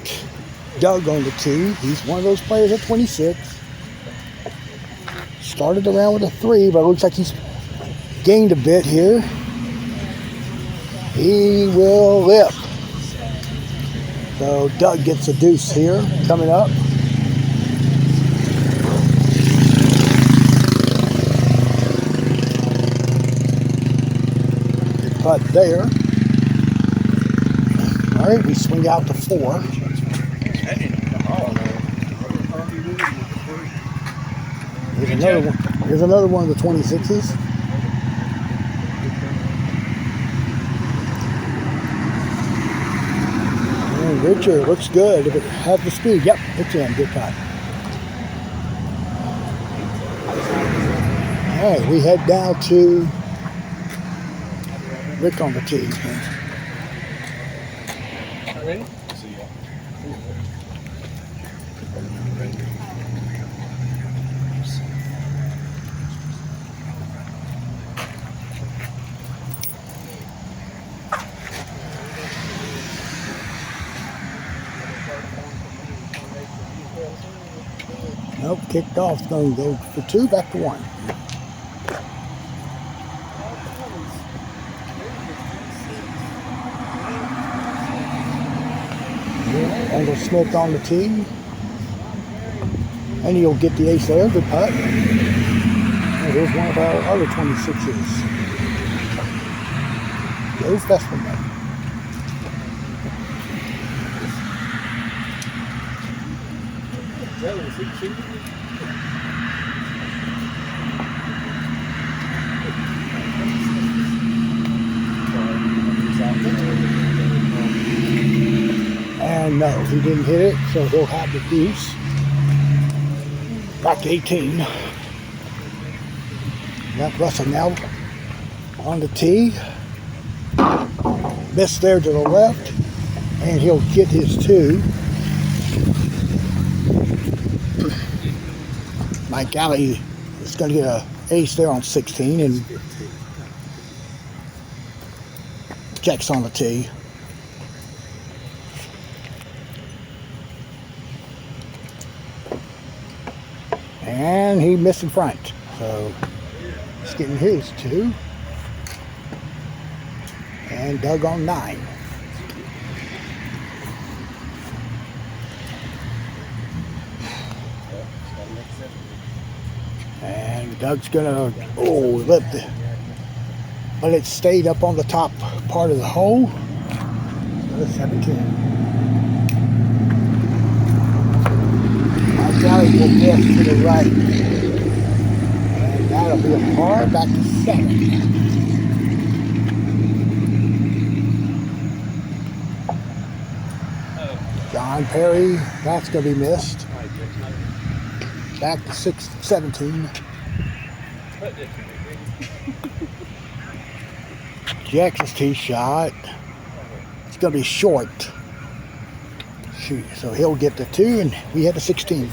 Doug on the tee. He's one of those players at 26. Started the round with a 3, but it looks like he's gained a bit here. He will lip. So Doug gets a deuce here coming up. Good putt there. All right, we swing out to 4. Here's another one of the 26s. And Richard looks good. If it has the speed, yep, it's in. Good putt. All right, we head down to Rick on the tee. Ready? Nope, kicked off. It's going to go for 2, back to 1. Angle Smith on the tee. And he'll get the ace there. Good putt. And here's one of our other 26s. Go Festivalman. And no, he didn't hit it, so he'll have the deuce. Back to 18. Got Russell now on the tee. Missed there to the left, and he'll get his 2. Mike Alley is going to get an ace there on 16, and Jack's on the tee. And he missed in front, so he's getting his 2. And Doug on 9. And Doug's gonna lift it, but it stayed up on the top part of the hole. So it's 17. Our Valley will miss to the right, and that'll be a par, back to 7. John Perry, that's going to be missed. Back to 17. Jackson's tee shot. It's going to be short. Shoot, so he'll get the 2, and we have a 16.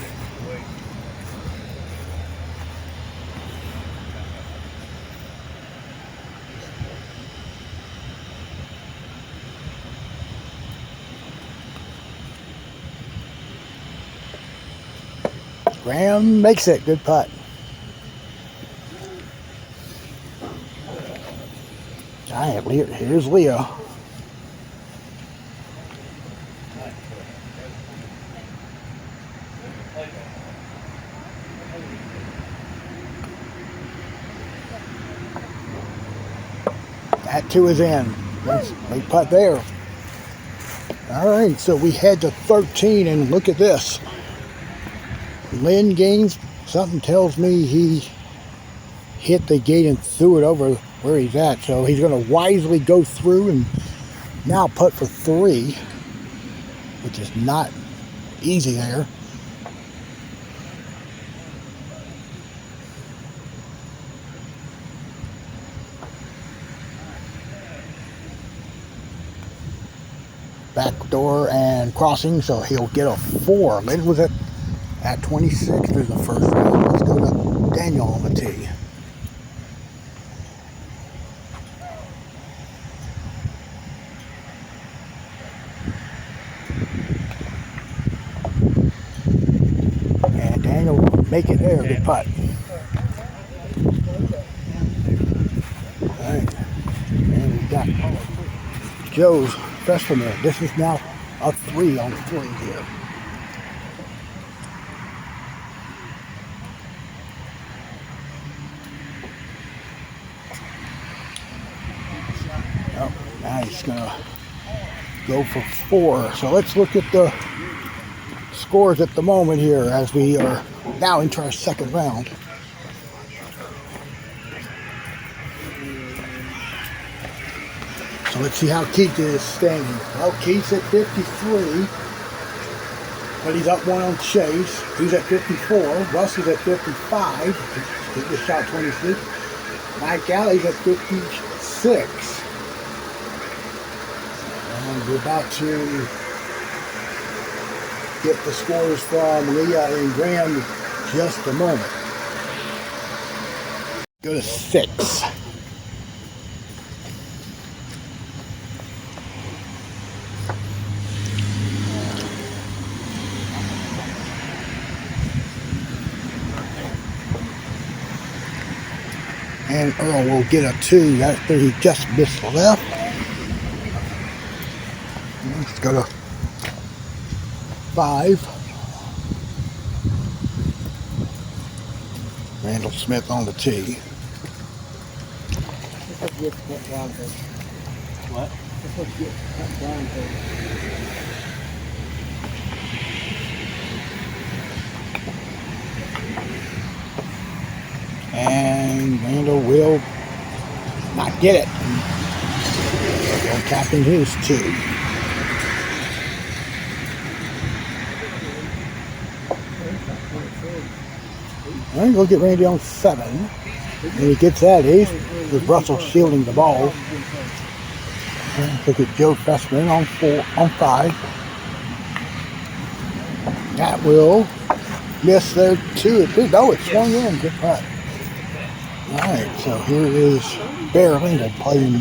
Graham makes it. Good putt. Giant. Here's Leo. That 2 is in. Big putt there. All right, so we head to 13, and look at this. Lynn Gaines, something tells me he hit the gate and threw it over where he's at. So he's going to wisely go through and now putt for 3, which is not easy there. Backdoor and crossing, so he'll get a 4. Lynn was at 26 through the first round. Let's go to Daniel on the tee. And Daniel will make it there. Good putt. All right. And we got Joe's Festivalman. This is now a 3 on 3 here. Now he's going to go for 4. So let's look at the scores at the moment here as we are now into our second round. So let's see how Keith is staying. Well, Keith's at 53, but he's up 1 on Chase. He's at 54. Russ is at 55. He just shot 26. Mike Alley's at 56. And we're about to get the scores from Leah and Graham in just a moment. Go to 6. And Earl will get a 2 after he just missed the left. Let's go to 5. Randall Smith on the tee. What? And Randall will not get it. He'll tap in his 2. All right, go get Randy on 7. And he gets that ace with Russell shielding the ball. And look at Joe Fessman on 5. That will miss there 2. No, it swung in. Good putt. All right, so here is Bear Lingle playing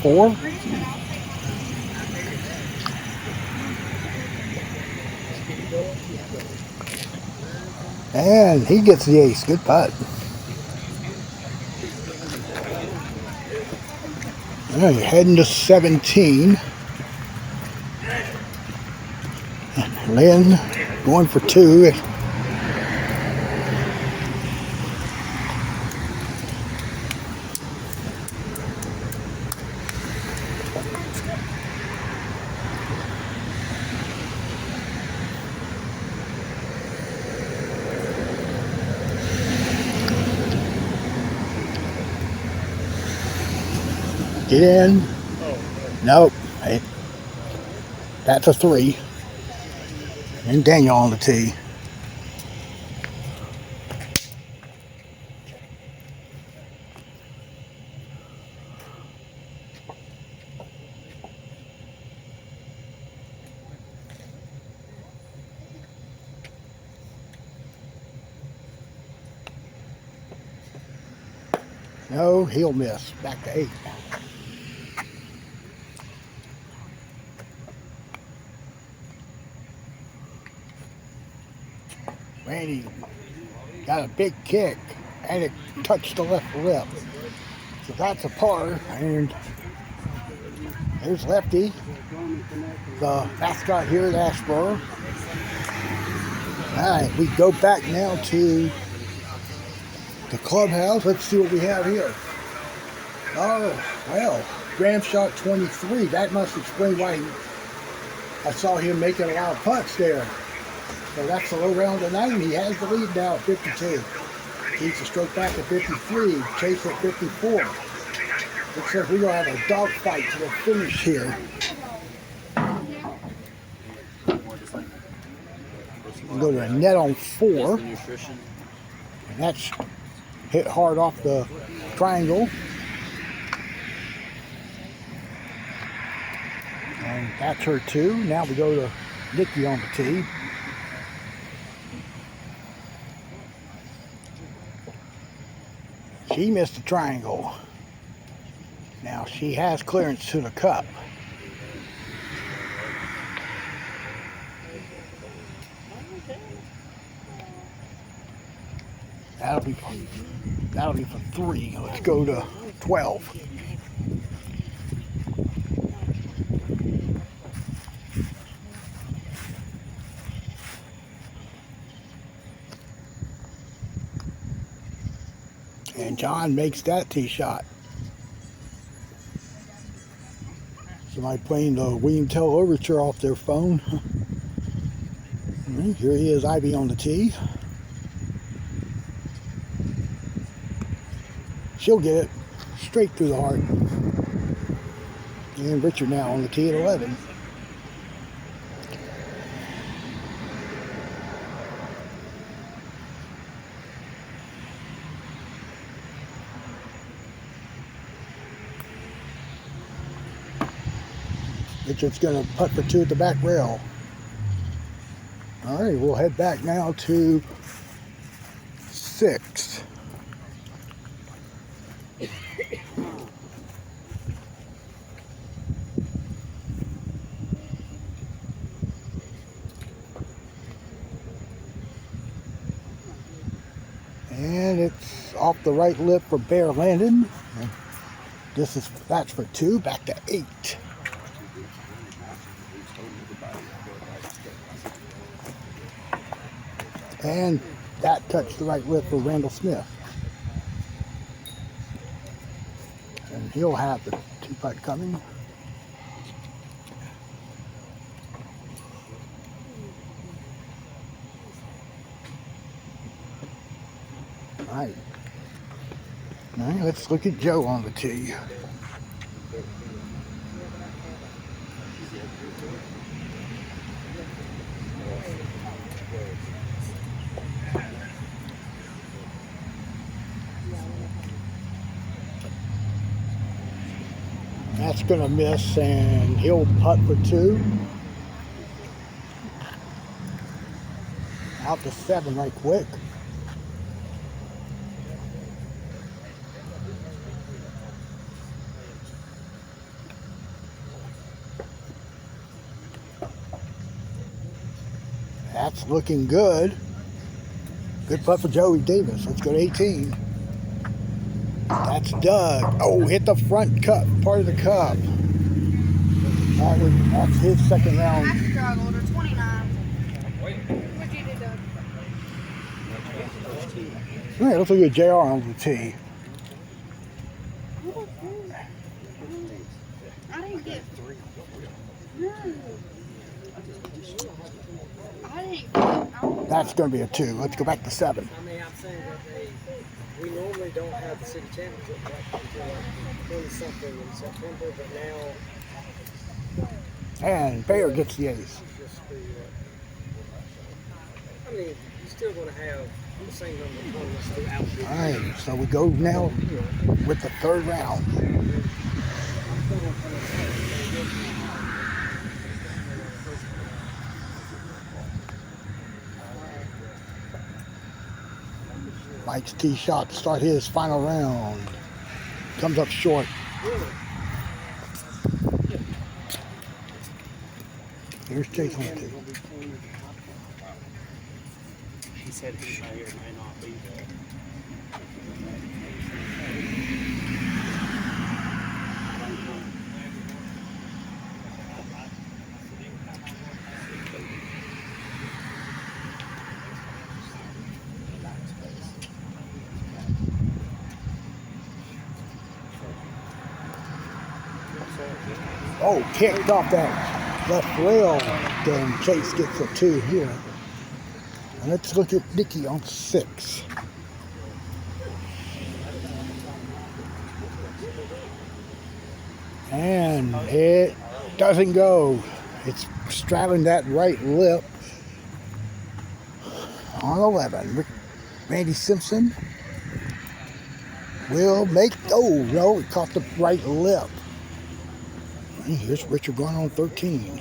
4. And he gets the ace. Good putt. All right, heading to 17. Lynn going for 2. Get in. Nope. Hey, that's a 3. And Daniel on the tee. No, he'll miss. Back to 8. Randy got a big kick and it touched the left lip. So that's a par. And there's Lefty, the mascot here at Asheboro. All right, we go back now to the clubhouse. Let's see what we have here. Oh, well, Graham shot 23. That must explain why I saw him making a lot of putts there. So that's the low round of 9. He has the lead now at 52. Keeps a stroke back at 53. Chase at 54. Looks like we're going to have a dogfight to the finish here. We'll go to a net on 4. And that's hit hard off the triangle. And that's her 2. Now we go to Nikki on the tee. She missed the triangle. Now she has clearance to the cup. That'll be for 3. Let's go to 12. And John makes that tee shot. Somebody playing the William Tell Overture off their phone. Right, here he is, Ivy on the tee. She'll get it straight through the heart. And Richard now on the tee at 11. Richard's going to putt for 2 at the back rail. All right, we'll head back now to 6. And it's miss off the right lip for Bear Landon. That's for 2, back to 8. And that touched the right lip for Randall Smith. And he'll have the 2-putt coming. All right. All right, let's look at Joe on the tee. That's gonna miss, and he'll putt for 2. Out to 7 right quick. That's looking good. Good putt for Joey Davis. Let's go to 18. That's Doug. Oh, hit the front cup, part of the cup. That's his second round. I struggled, or 29. What'd you do, Doug? All right, let's look at JR on the tee. I didn't get 3. No. I didn't get. That's going to be a 2. Let's go back to 7. I mean, I'm saying that we normally don't have the city championship until 20-something in September, but now. And Bear gets the ace. Just I mean, you're still going to have the same number of tournaments throughout the year. All right, so we go now with the 3rd round. Mike's tee shot to start his final round. Comes up short. Here's Chase on the tee. He said he may or may not be there. Oh, kicked off that left rail. Then Chase gets a 2 here. And let's look at Nicky on 6. And it doesn't go. It's straddling that right lip on 11. Randy Simpson will make, oh no, it caught the right lip. And here's Richard going on 13.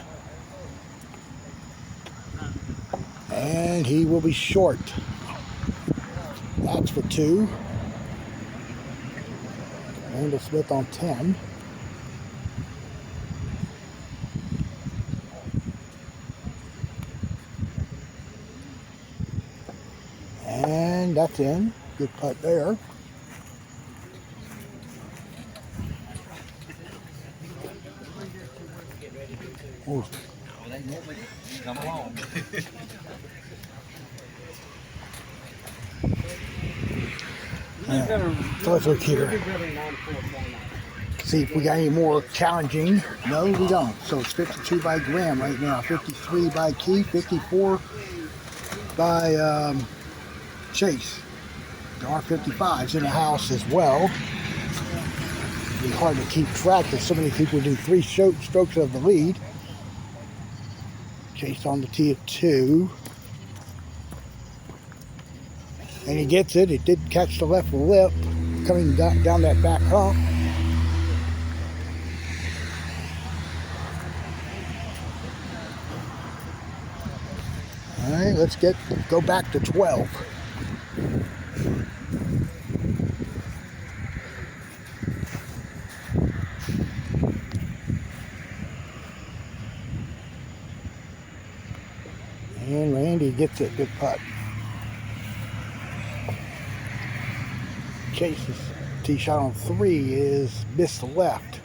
And he will be short. That's for 2. Randall Smith on 10. And that's in. Good putt there. Oh. Come along. So let's look here. See if we got any more challenging. No, we don't. So it's 52 by Graham right now. 53 by Keith. 54 by Chase. There are 55s in the house as well. It'd be hard to keep track because so many people do 3 strokes of the lead. Chase on the tee at 2. And he gets it. It did catch the left lip coming down that back hump. All right, let's go back to 12. And Randy gets it. Good putt. Chase's tee shot on 3 is missed the left.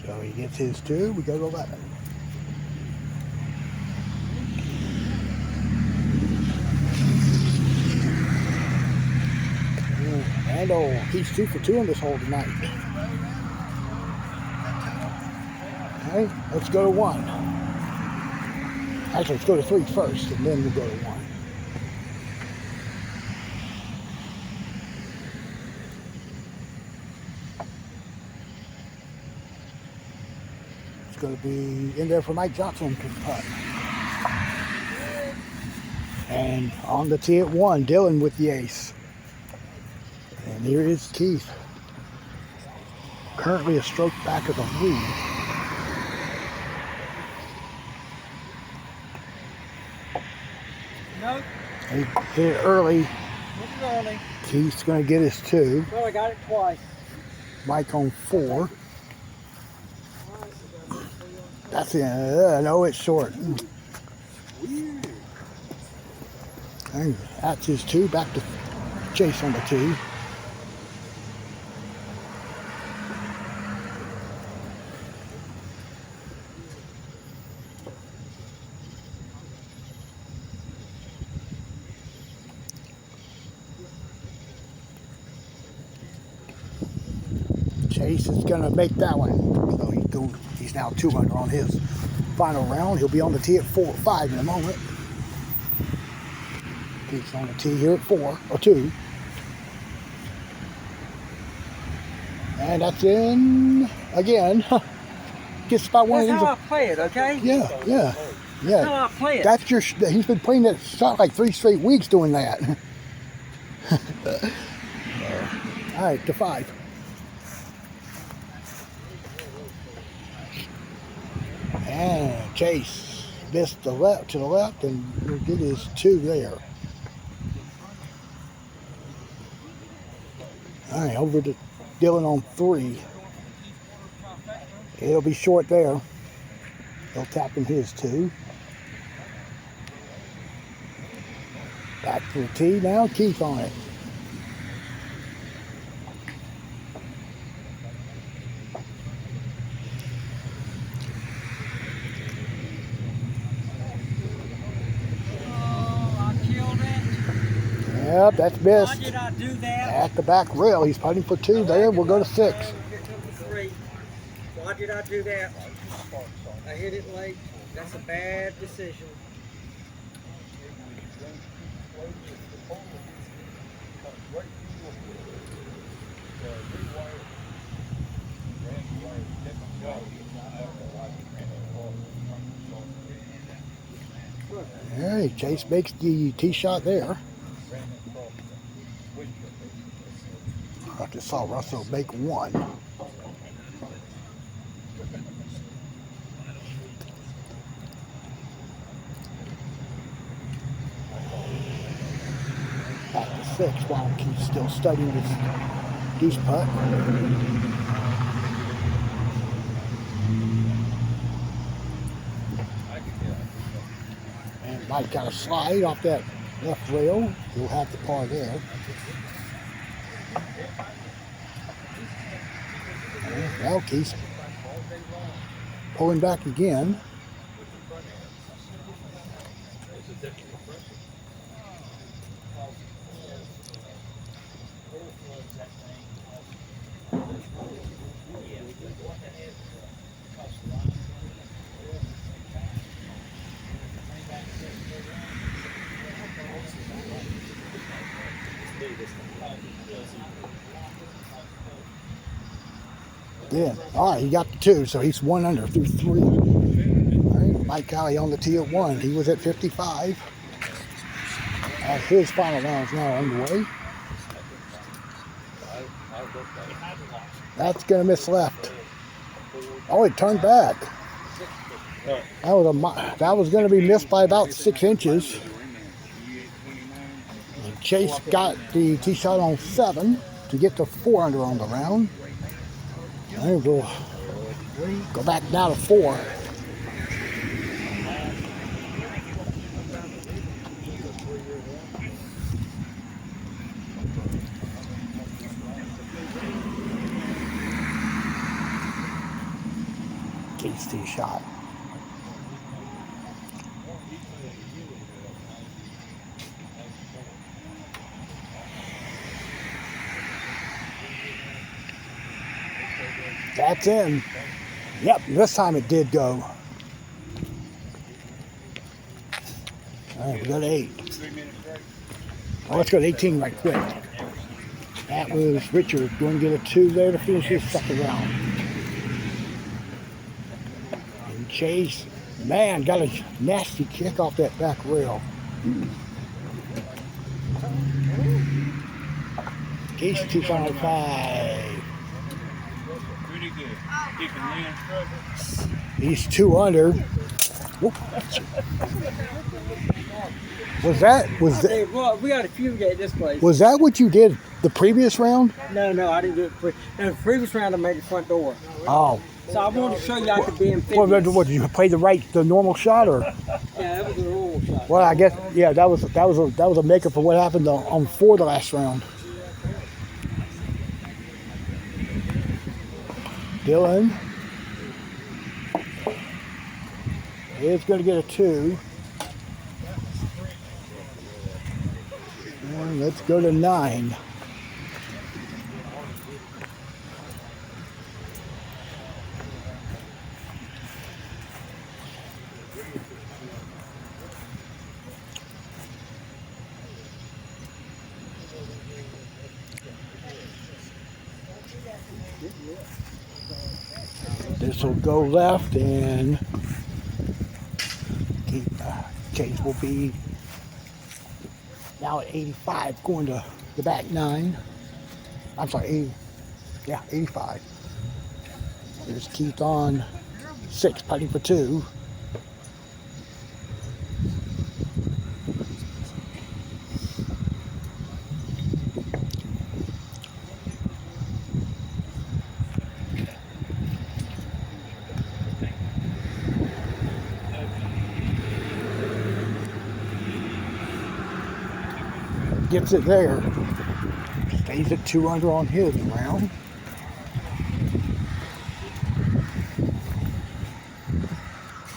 So he gets his 2. We go to 11. And he's 2 for 2 on this hole tonight. Okay, let's go to 1. Actually, let's go to 3 first, and then we'll go to 1. It's going to be in there for Mike Johnson to putt. And on the tee at 1, Dylan with the ace. And here is Keith. Currently a stroke back of the lead. Nope. He hit it early. It's early. Keith's going to get his 2. Well, I got it twice. Mike on 4. That's it. No, it's short. And that's his 2. Back to Chase on the tee. Chase is going to make that one. So he's now 2 under on his final round. He'll be on the tee at 5 in a moment. He's on the tee here at 4 or 2. And that's in again. Gets about one of these. That's how I play it, okay? Yeah. That's how I play it. That's your. He's been playing that shot like 3 straight weeks doing that. All right, to 5. And Chase missed the left to the left, and we'll get his 2 there. All right, over to Dylan on 3. It'll be short there. He'll tap in his 2. Back to the tee now. Keith on it. Yep, that's missed. Why did I do that? At the back rail, he's putting for 2 there. We'll go to 6. Why did I do that? I hit it late. That's a bad decision. Hey, Chase makes the tee shot there. I just saw Russell make 1. Back to 6 while he's still studying this deuce putt. And Mike got a slide off that left rail. He'll have the par there. Well, Keith's pulling back again. Yeah, all right, he got the 2, so he's 1 under through 3. All right, Mike Cowley on the tee at 1. He was at 55. His final round is now underway. That's going to miss left. Oh, it turned back. That was going to be missed by about 6 inches. And Chase got the tee shot on 7 to get to 4 under on the round. And we'll go back down to 4. tee shot. That's in. Yep, this time it did go. All right, we got 8. Oh, let's go to 18 right quick. That was Richard going to get a 2 there to finish his second round. And Chase, man, got a nasty kick off that back rail. Case 255. Pretty good. He can win. He's 2 under. Whoop. Was that Well, we got a few at this place. was that what you did the previous round? No, I didn't do it. No, the previous round I made the front door. Oh. So I wanted to show you I could be in What, fitness. what did you play the normal shot or? Yeah, that was a normal shot. Well, I guess yeah, that was a maker for what happened on 4 the last round. Dylan is going to get a 2. And let's go to 9. This will go left and Chase will be now at 85 going to the back 9. I'm sorry, 80. Yeah, 85. There's Keith on 6, putting for 2. Gets it there. Stays at 2 under on his round.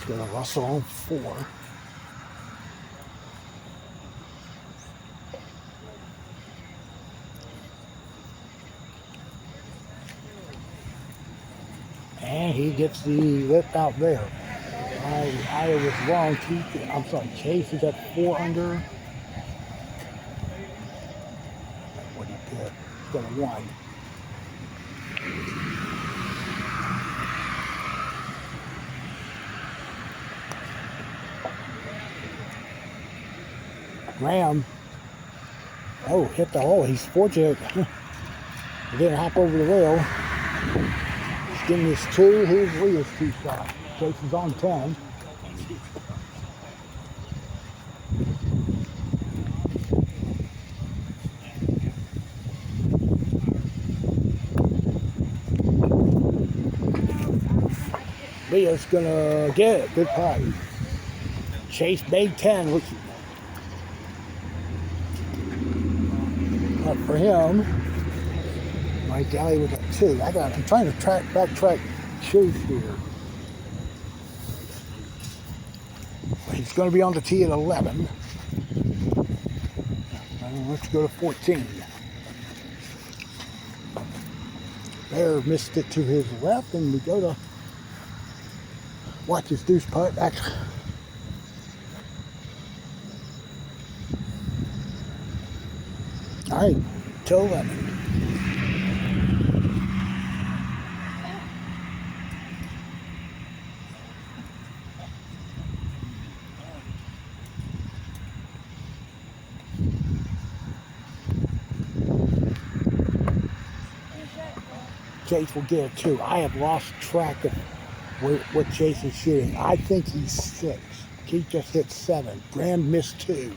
Got a Russell on 4. And he gets the lip out there. I was wrong. I'm sorry, Chase is at 4 under. What he did. Got a 1. Graham. Oh, hit the hole. He's fortunate. He didn't hop over the rail. He's getting his 2. Here's Leah's 2 shot. Chase is on 10. Leah's gonna get it. Good putt. Chase made 10, which up for him. Mike Alley with a 2. I'm trying to backtrack Chase here. He's going to be on the tee at 11. Let's go to 14. Bear missed it to his left, and we go to watch his deuce putt back. All right, to 11. Chase will get a 2. I have lost track of what Chase is shooting. I think he's 6. Keith just hit 7. Graham missed 2.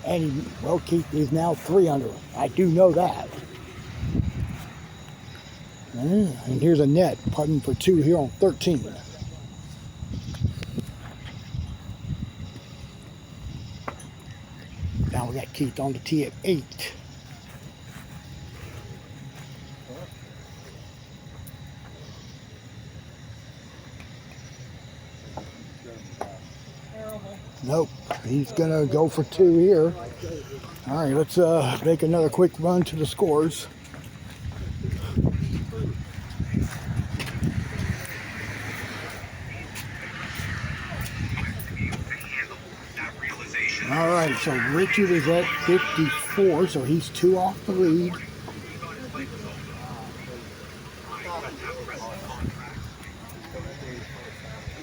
And Keith is now 3 under. I do know that. And here's a net putting for 2 here on 13. Now we got Keith on the tee at 8. Nope. He's gonna go for 2 here. All right, let's make another quick run to the scores. All right, so Richard is at 54, so he's 2 off the lead.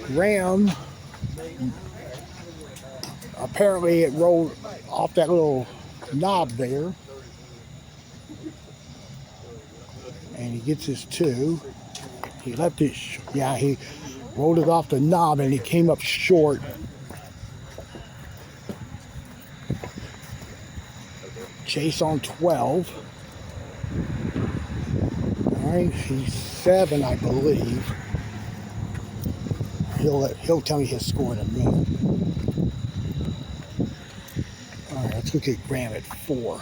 Graham, apparently it rolled off that little knob there. And he gets his 2. He left it, yeah, he rolled it off the knob and he came up short. Chase on 12. All right, he's 7, I believe. He'll tell me his score in a minute. All right, let's look at Graham at 4.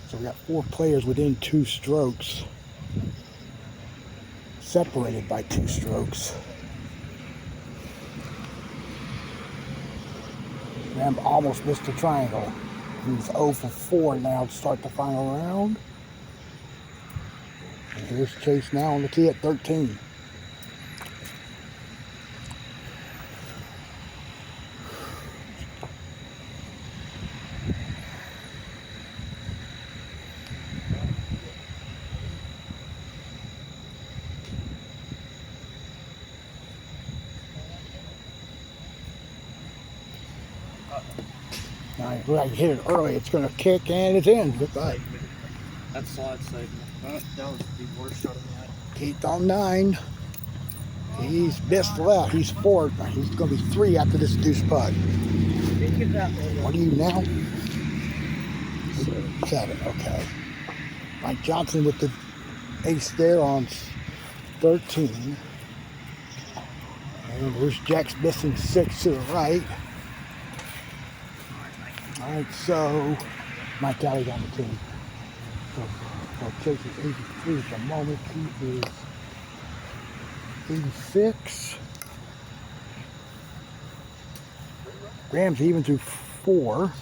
So we got 4 players within 2 strokes, separated by 2 strokes. Graham almost missed the triangle. He's 0 for 4 now to start the final round. And here's Chase now on the tee at 13. Now, if I hit it early, it's going to kick and it's in. Goodbye. That's slide saved me. That was the worst shot of the night. Keith on 9. He's missed left. He's 4. He's going to be 3 after this deuce putt. What are you now? 7. Okay. Mike Johnson with the ace there on 13. And there's Jack's missing 6 to the right. All right, so Mike Galley's on the team. So Chase is 83 at the moment. Keith is 86. Graham's even through 4.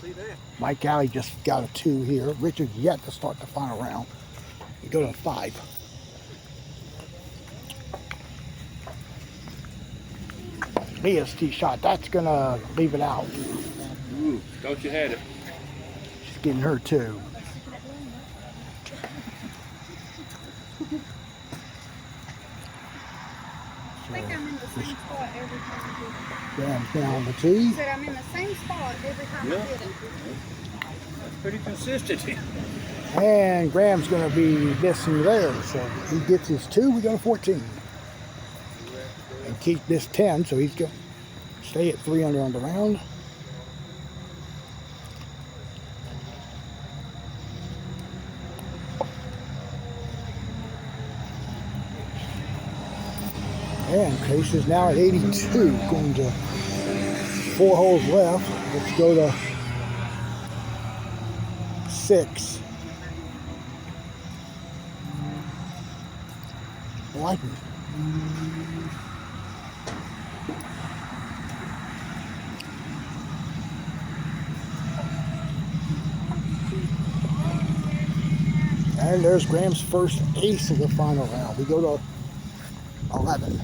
Mike Galley just got a 2 here. Richard's yet to start the final round. We go to 5. Leah's tee shot. That's going to leave it out. Ooh, thought you had it. She's getting her 2. I think I'm in the same spot every time I do it. Graham's down on the tee. I said I'm in the same spot every time I did it. That's pretty consistent. And Graham's going to be missing there. So he gets his 2. We go to 14. And Keith missed 10, so he's going to stay at 3 under on the round. And Chase is now at 82, going to 4 holes left. Let's go to 6. I like it. And there's Graham's first ace of the final round. We go to 11.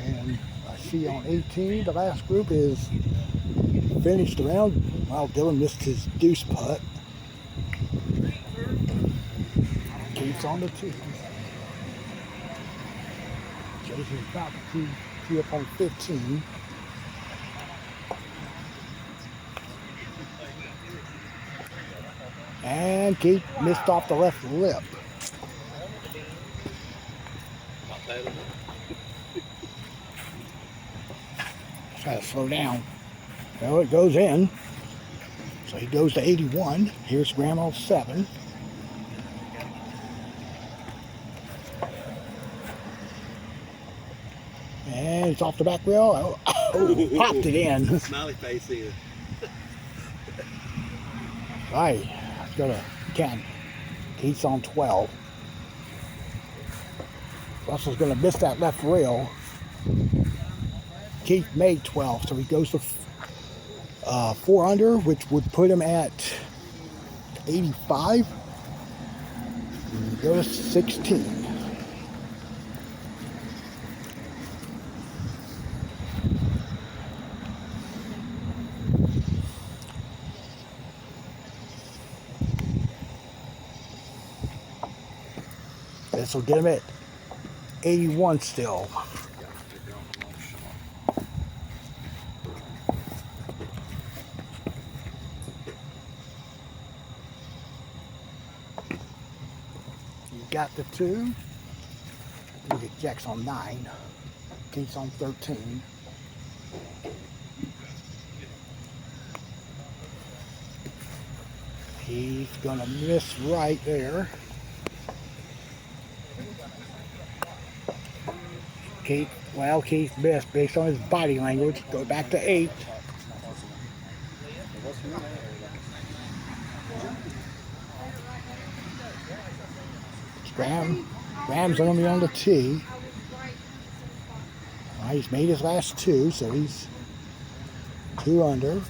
And I see on 18, the last group is finished the round. Well, Dylan missed his deuce putt. Keith's on the 2. Chase is about to tee up on 15. And Keith missed off the left lip. Try to slow down. Well, it goes in. So he goes to 81. Here's Graham on 7. And it's off the back rail. Oh, popped it in. Smiley face here. Right. Let's go to 10. Keith's on 12. Russell's going to miss that left rail. Keith made 12, so he goes to 4 under, which would put him at 85. And he goes to 16. This will get him at 81 still. You got the 2. Look at Jack's on 9. Keith's on 13. He's gonna miss right there. Keith missed based on his body language. Go back to 8. Graham's only on the tee. Well, he's made his last 2, so he's 2 under.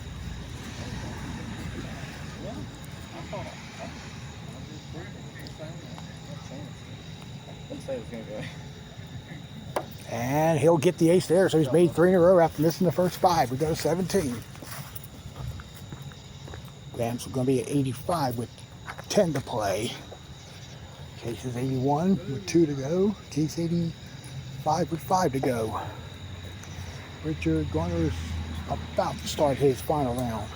And he'll get the ace there, so he's made 3 in a row after missing the first 5. We go to 17. Graham's going to be at 85 with 10 to play. Chase is 81 with 2 to go. Keith's 85 with 5 to go. Richard Garner's about to start his final round.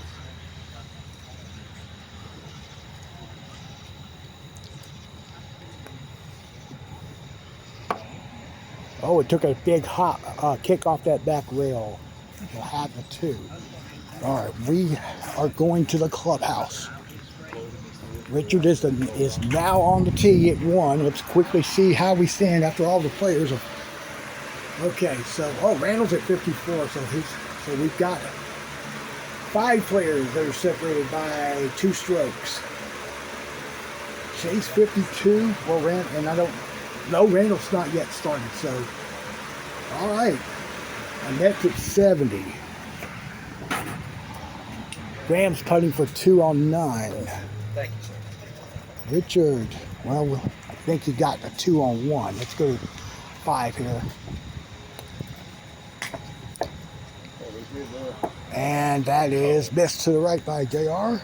Oh, it took a big hop, kick off that back rail. We'll have the 2. All right, we are going to the clubhouse. Richard is now on the tee at 1. Let's quickly see how we stand after all the players. Okay, so Randall's at 54. So we've got 5 players that are separated by 2 strokes. Chase 52. Well, Randall's not yet started. So, all right, Annette's at 70. Graham's putting for 2 on 9. Thank you, sir. Richard, well, I think he got a 2 on 1. Let's go to 5 here. And that is missed to the right by JR.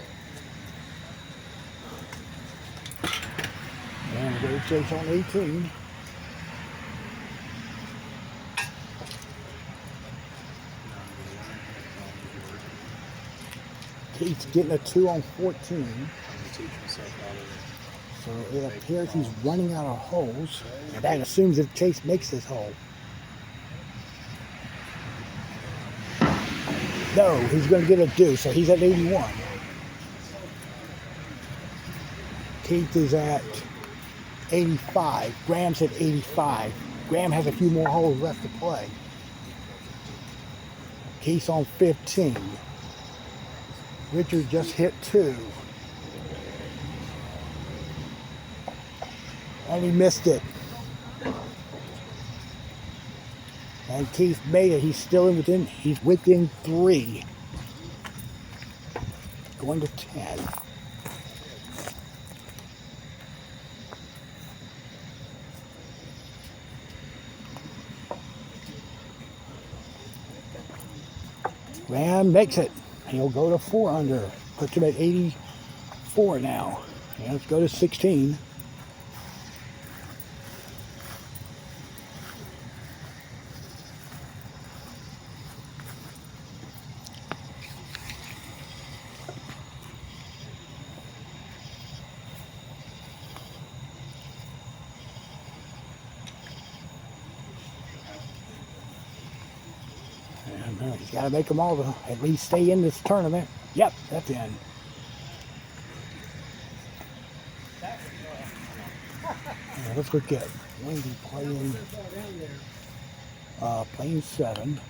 And we go to Chase on 18. Keith's getting a 2 on 14. So it appears he's running out of holes. And that assumes that Chase makes this hole. No, he's going to get a deuce, so he's at 81. Keith is at 85. Graham's at 85. Graham has a few more holes left to play. Keith's on 15. Richard just hit 2. And he missed it. And Keith made it. He's still he's within 3. Going to 10. Graham makes it. He'll go to 4 under. Puts him at 84 now. And let's go to 16. He's got to make them all to at least stay in this tournament. Yep, that's in. Let's look at Wendy playing 7.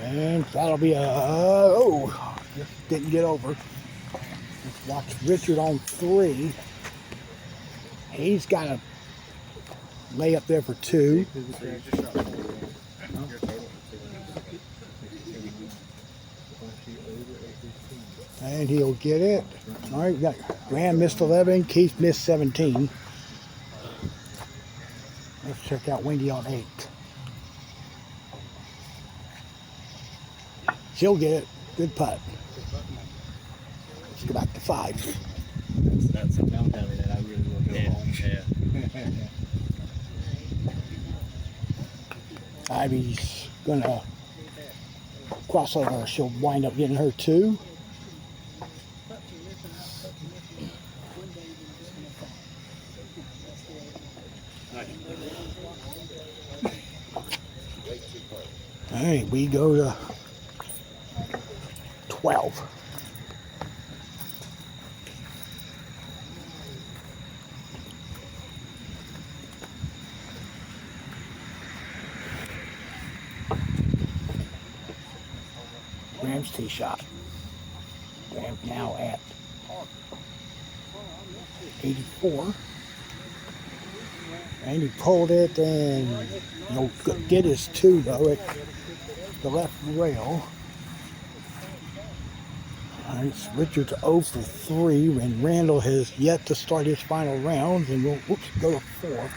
And that'll be just didn't get over. Let's watch Richard on 3. He's got a lay up there for 2. And he'll get it. All right, we got Graham missed 11, Keith missed 17. Let's check out Wendy on 8. She'll get it. Good putt. Let's go back to 5. That's a mentality that I really will go home. Yeah. Ivy's gonna cross over. She'll wind up getting her 2. All right, we go to 12. Graham's tee shot. Graham now at 84. And he pulled it and no good. Get his 2 though at the left rail. It's Richard's 0 for 3, and Randall has yet to start his final round, and we'll go to 4.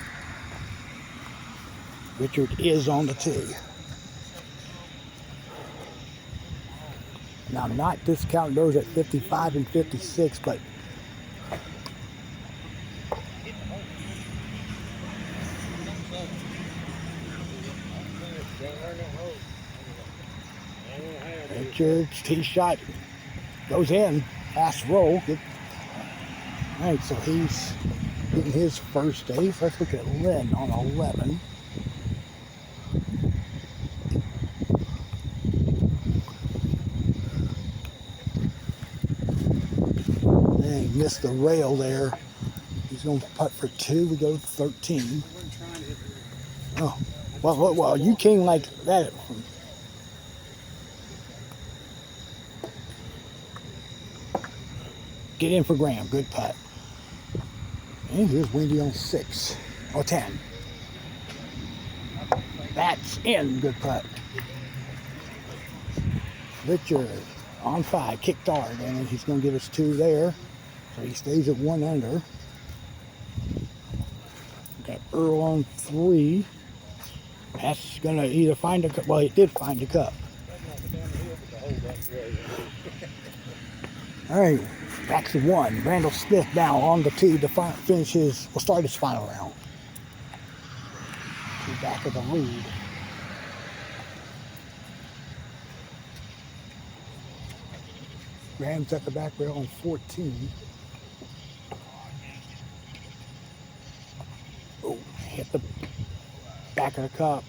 Richard is on the tee. Now, not discounting those at 55 and 56, but Richard's tee shot goes in. Fast roll. Good. All right, so he's getting his first ace. Let's look at Lynn on 11. And he missed the rail there. He's going to putt for 2. We go to 13. Oh, well, you came like that. Get in for Graham. Good putt. And here's Wendy on 6. Or 10. That's in. Good putt. Richard on 5. Kicked hard. And he's going to give us 2 there. So he stays at 1 under. Got Earl on 3. That's going to either find a cup. Well, he did find a cup. All right. Back to 1. Randall Smith now on the tee to finish will start his final round. To back of the lead. Graham's at the back rail on 14. Oh, hit the back of the cup.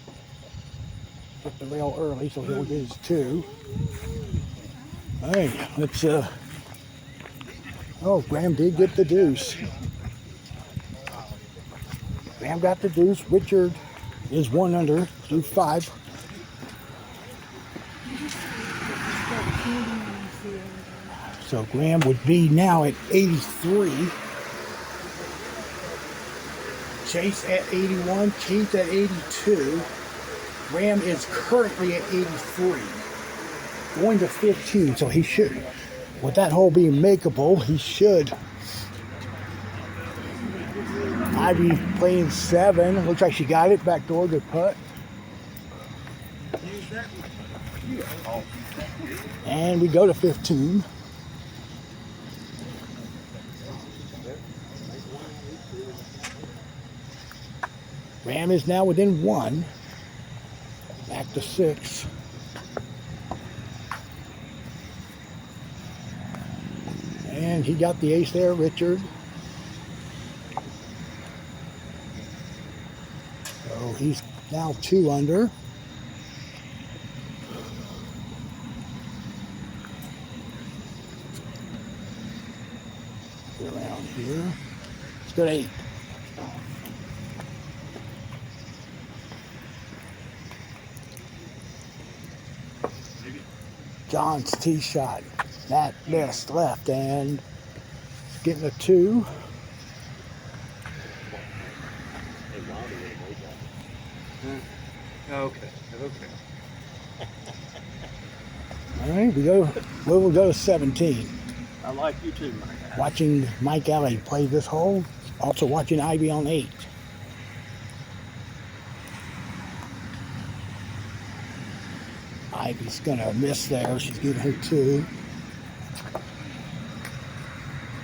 Hit the rail early, so he'll get his 2. All right, let's oh, Graham did get the deuce. Graham got the deuce. Richard is 1 under through 5. So Graham would be now at 83. Chase at 81. Keith at 82. Graham is currently at 83. Going to 15, so he should. With that hole being makeable, he should. Ivy playing 7. Looks like she got it. Back door, good putt. And we go to 15. Graham is now within 1. Back to 6. And he got the ace there, Richard. So he's now 2 under. Get around here. Let's go to 8. John's tee shot. That missed left and getting a 2. Okay, okay. All right, we'll go to 17. I like you too, Mike. Watching Mike Alley play this hole. Also watching Ivy on 8. Ivy's gonna miss there. She's getting her 2.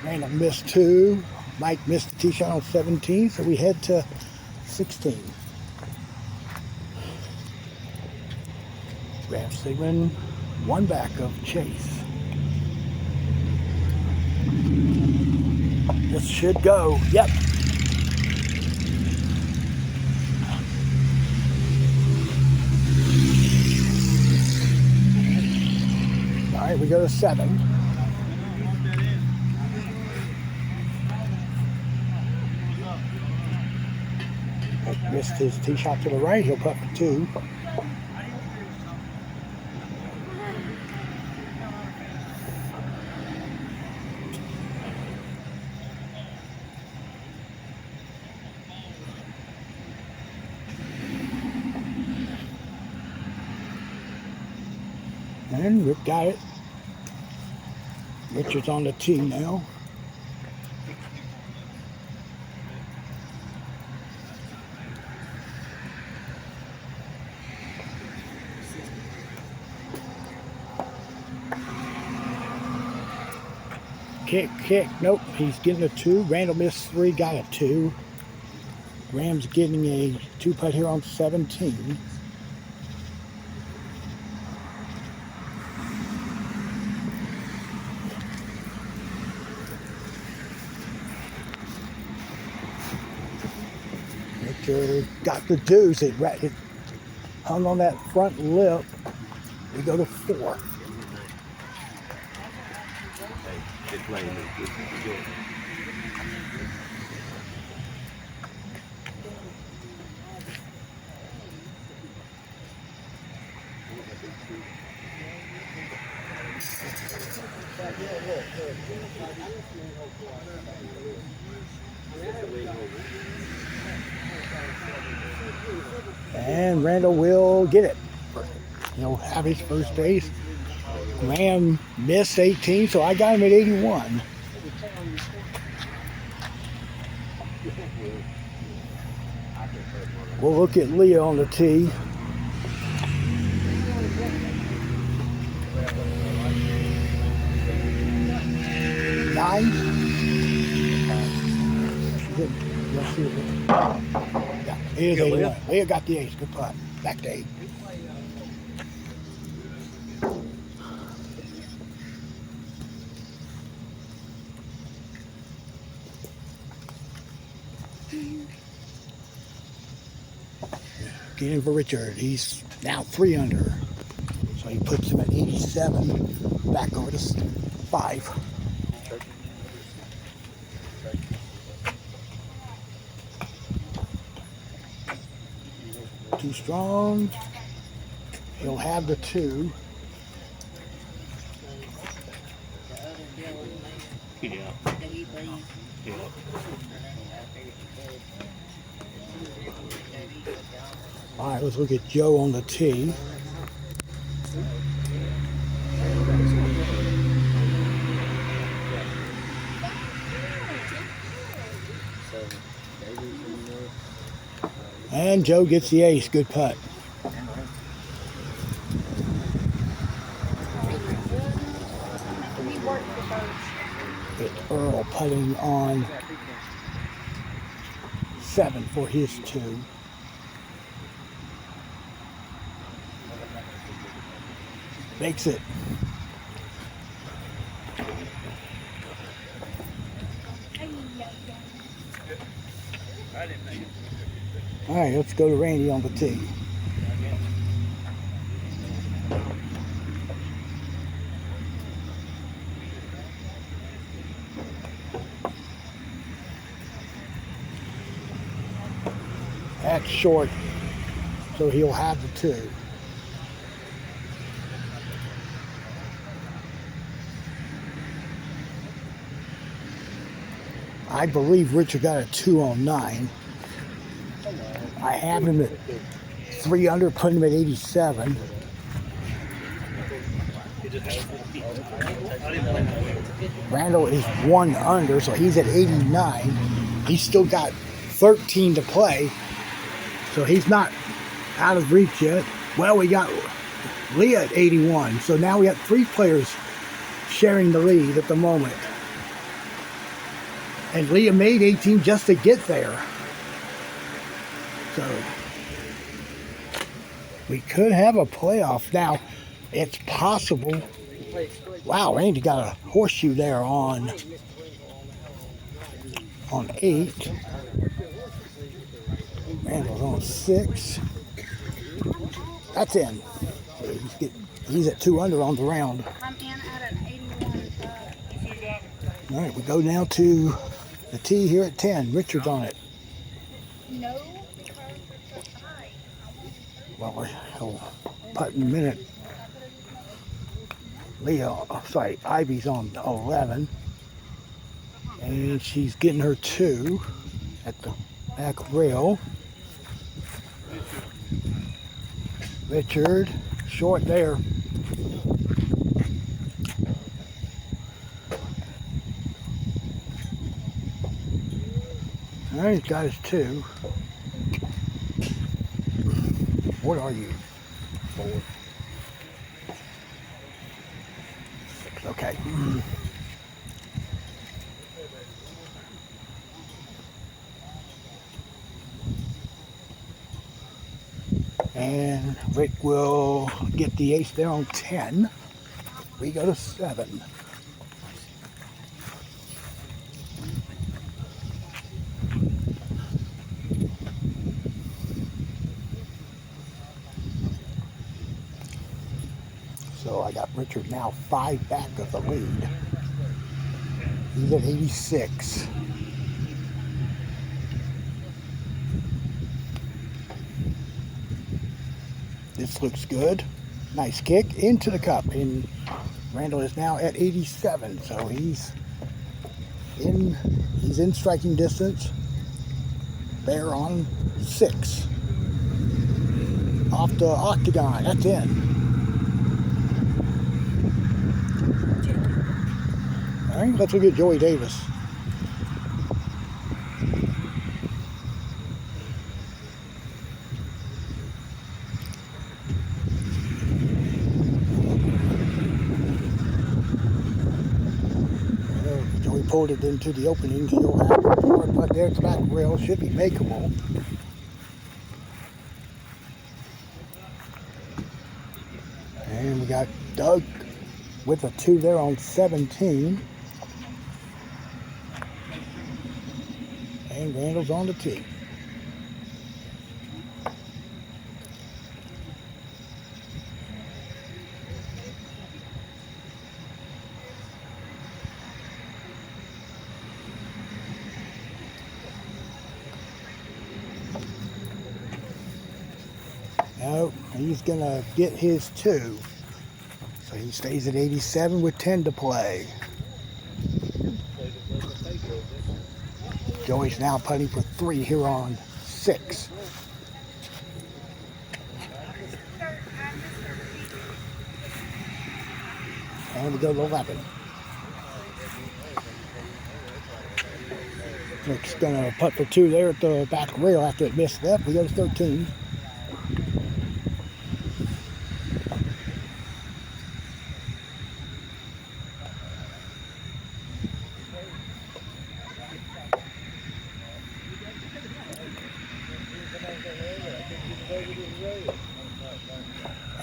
Randall missed 2. Mike missed the tee shot on 17, so we head to 16. Graham Sigmund, 1 back of Chase. This should go. Yep. All right, we go to 7. Missed his tee shot to the right. He'll putt for 2. And Rick got it. Richard's on the tee now. Kick. Nope, he's getting a 2. Randall missed 3, got a 2. Graham's getting a 2 putt here on 17. Richard got the deuce. It hung on that front lip. We go to 4. Good play, good. And Randall will get it. He'll have his first ace. Graham missed 18, so I got him at 81. We'll look at Leah on the tee. Nine. Yeah, it is 81. Leah got the ace. Good putt. Back to 8. Getting for Richard. He's now 3 under. So he puts him at 87. Back over to 5. Too strong. He'll have the 2. Yeah. All right, let's look at Joe on the tee. And Joe gets the ace. Good putt. It's Earl putting on 7 for his 2. Makes it. All right, let's go to Randy on the tee. That's short, so he'll have the 2. I believe Richard got a 2 on 9. I have him at 3 under, putting him at 87. Randall is 1 under, so he's at 89. He's still got 13 to play, so he's not out of reach yet. Well, we got Leah at 81, so now we got 3 players sharing the lead at the moment. And Leah made 18 just to get there. So we could have a playoff. Now, it's possible. Wow, Andy got a horseshoe there on 8. Randall's on 6. That's in. He's at 2 under on the round. I'm in at an 81. All right, we go now to the tee here at 10. Richard's on it. No, because it's so high. Well, he'll putt in a minute. Ivy's on 11. And she's getting her 2 at the back rail. Richard, short there. All right, he's got his 2. What are you? 4. Okay. And Rick will get the ace there on 10. We go to 7. So I got Richard now 5 back of the lead. He's at 86. This looks good. Nice kick into the cup. And Randall is now at 87. So he's in striking distance. There on 6. Off the octagon. That's in. All right, let's look at Joey Davis. Joey pulled it into the opening. He'll have a forward putt there at the back rail. Should be makeable. And we got Doug with a 2 there on 17. And Randall's on the tee. No, he's going to get his 2. So he stays at 87 with 10 to play. Joey's now putting for 3 here on 6. And we go to 11. Rick's gonna putt for 2 there at the back rail after it missed left. We go to 13.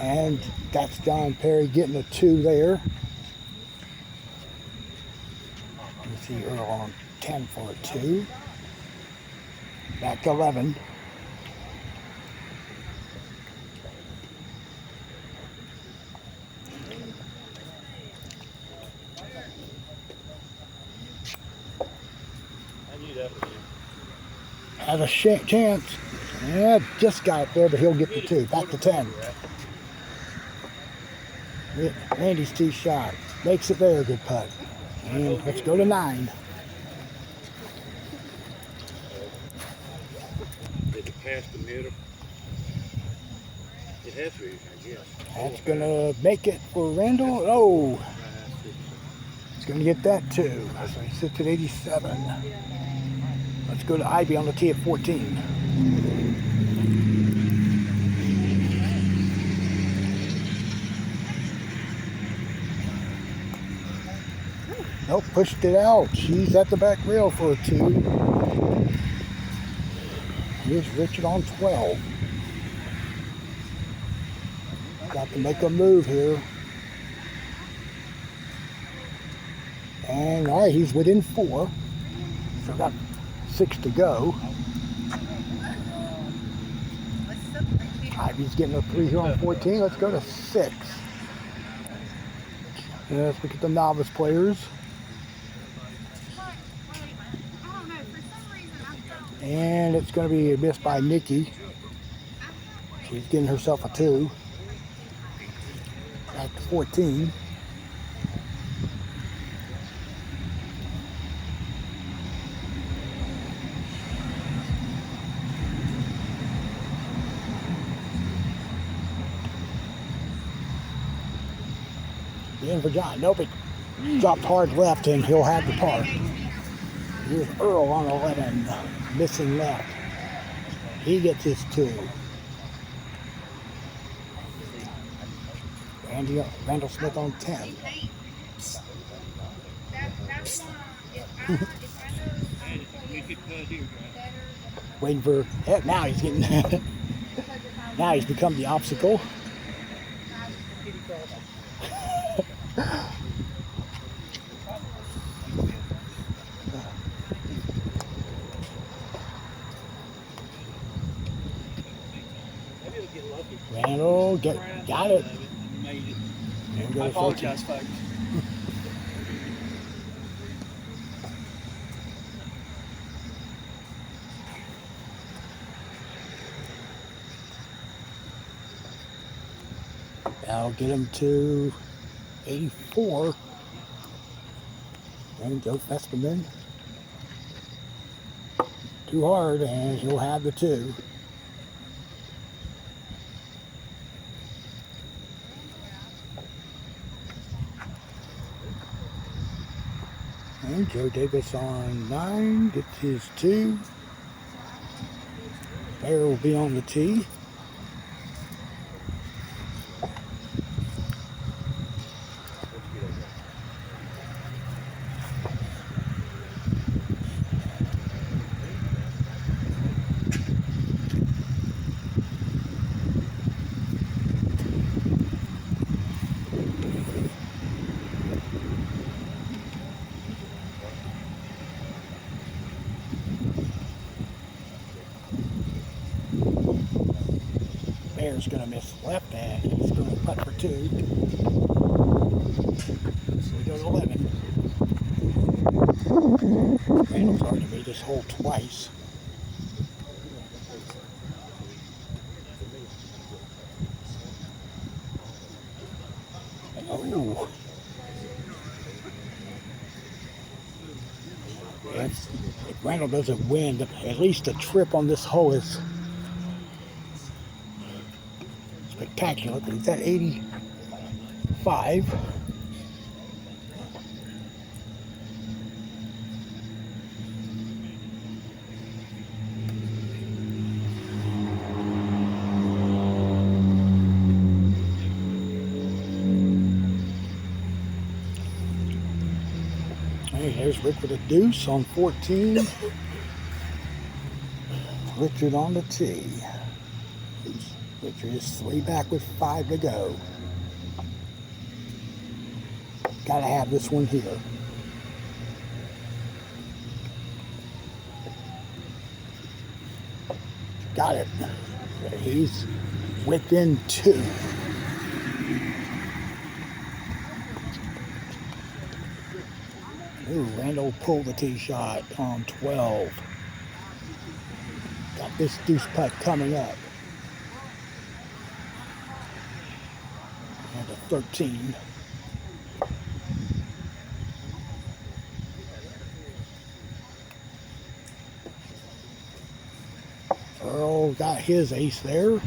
And that's John Perry getting a 2 there. You see Earl on 10 for a 2. Back to 11. Has a chance. Yeah, just got it there, but he'll get the 2. Back to 10. Andy's tee shot. Makes it there, good putt. And let's go to 9. Did it pass the middle? heavy, I guess. That's gonna make it for Randall. Oh, it's gonna get that too. So he sits at 87. Let's go to Ivy on the tee at 14. Nope, pushed it out. She's at the back rail for a 2. Here's Richard on 12. Got to make a move here. And all right, he's within 4. So got 6 to go. Ivy's getting a 3 here on 14. Let's go to 6. And let's look at the novice players. And it's going to be missed by Nikki. She's getting herself a 2. Back to 14. In for John. Nope, it dropped hard left and he'll have the par. Here's Earl on 11. Missing left. He gets his 2. Randall Smith on 10. Waiting for, now he's getting, now he's become the obstacle. Randall, got it. Made There it. we I go, apologize, folks. That'll get him to 84. And go Fespman. Too hard, and he'll have the 2. And Joe Davis on 9 gets his 2. Bear will be on the tee. Bear's going to miss left and he's going to putt for 2. So we go to 11. Randall's already made this hole twice. Oh. If Randall doesn't win, at least the trip on this hole is spectacular. He's at 85. Hey, there's Rick with a deuce on 14. Richard on the tee. Richard is 3 back with 5 to go. Gotta have this one here. Got it. He's within 2. Ooh, Randall pulled the tee shot on 12. Got this deuce putt coming up. And a 13. Earl got his ace there.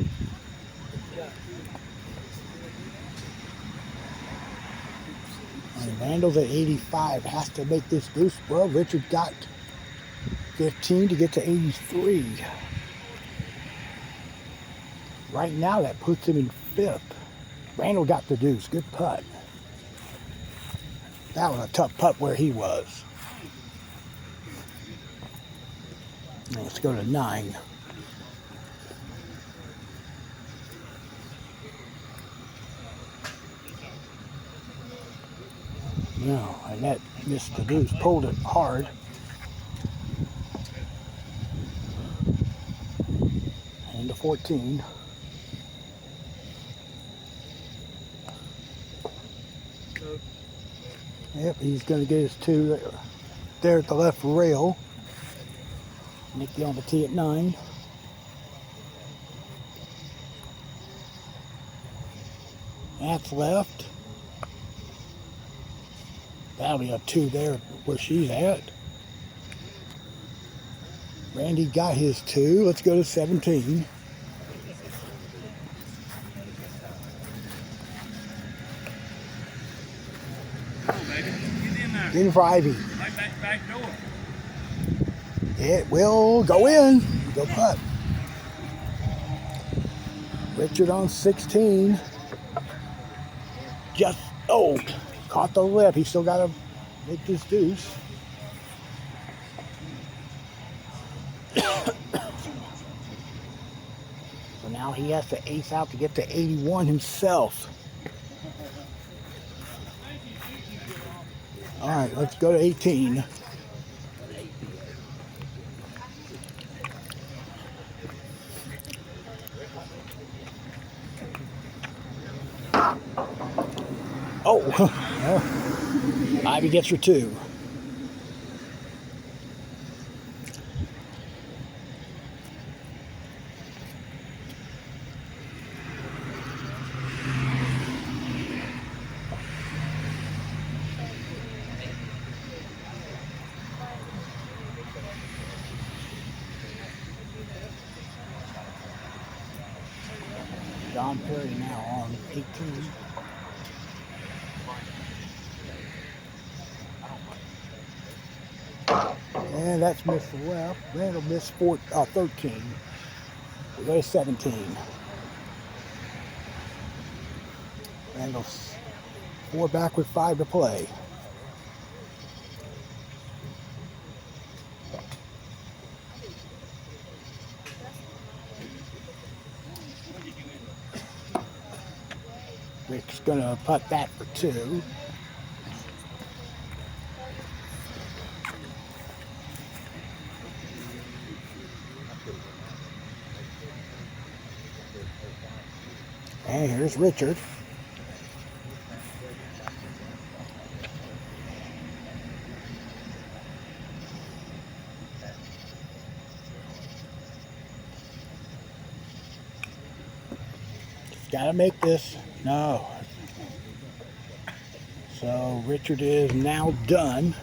Randall's at 85. Has to make this deuce, bro. Richard got 15 to get to 83. Right now, that puts him in 5th. Randall got the deuce. Good putt. That was a tough putt where he was. Let's go to 9. No, and that missed the deuce. Pulled it hard. And to 14. Yep, he's going to get his 2 there at the left rail. Nicky on the tee at 9. That's left. That'll be a 2 there where she's at. Randy got his 2. Let's go to 17. In for Ivy. Back door. It will go in. Go putt. Richard on 16. Just, caught the lip. He's still got to make this deuce. So now he has to ace out to get to 81 himself. All right, let's go to 18. Ivy gets her 2. John Perry now on 18. And that's missed the left. Randall missed 13. We go to 17. Randall's 4 back with 5 to play. Rick's gonna putt that for 2. And here's Richard. Just gotta make this. No. So Richard is now done.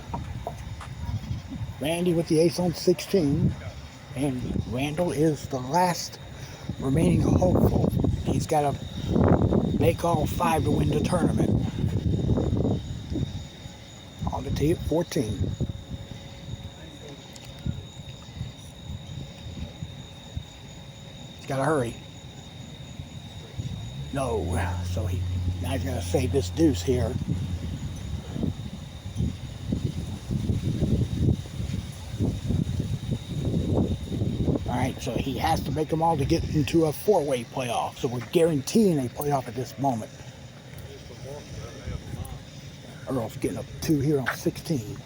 Randy with the ace on 16. And Randall is the last remaining hopeful. He's got to make all 5 to win the tournament. On the tee at 14. He's got to hurry. No, so now he's going to save this deuce here. Alright, so he has to make them all to get into a 4-way playoff. So we're guaranteeing a playoff at this moment. Earl's getting up 2 here on 16.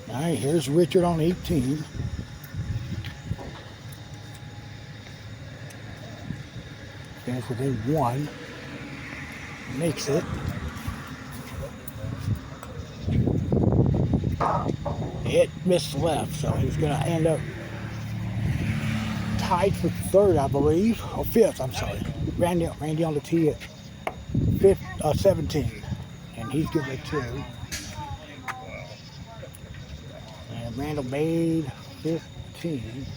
Alright, here's Richard on 18. Stands within 1. Makes it. It missed left, so he's going to end up tied for 3rd, I believe. Or 5th, I'm sorry. Randy on the tee at 17. And he's getting a 2. And Randall made 15.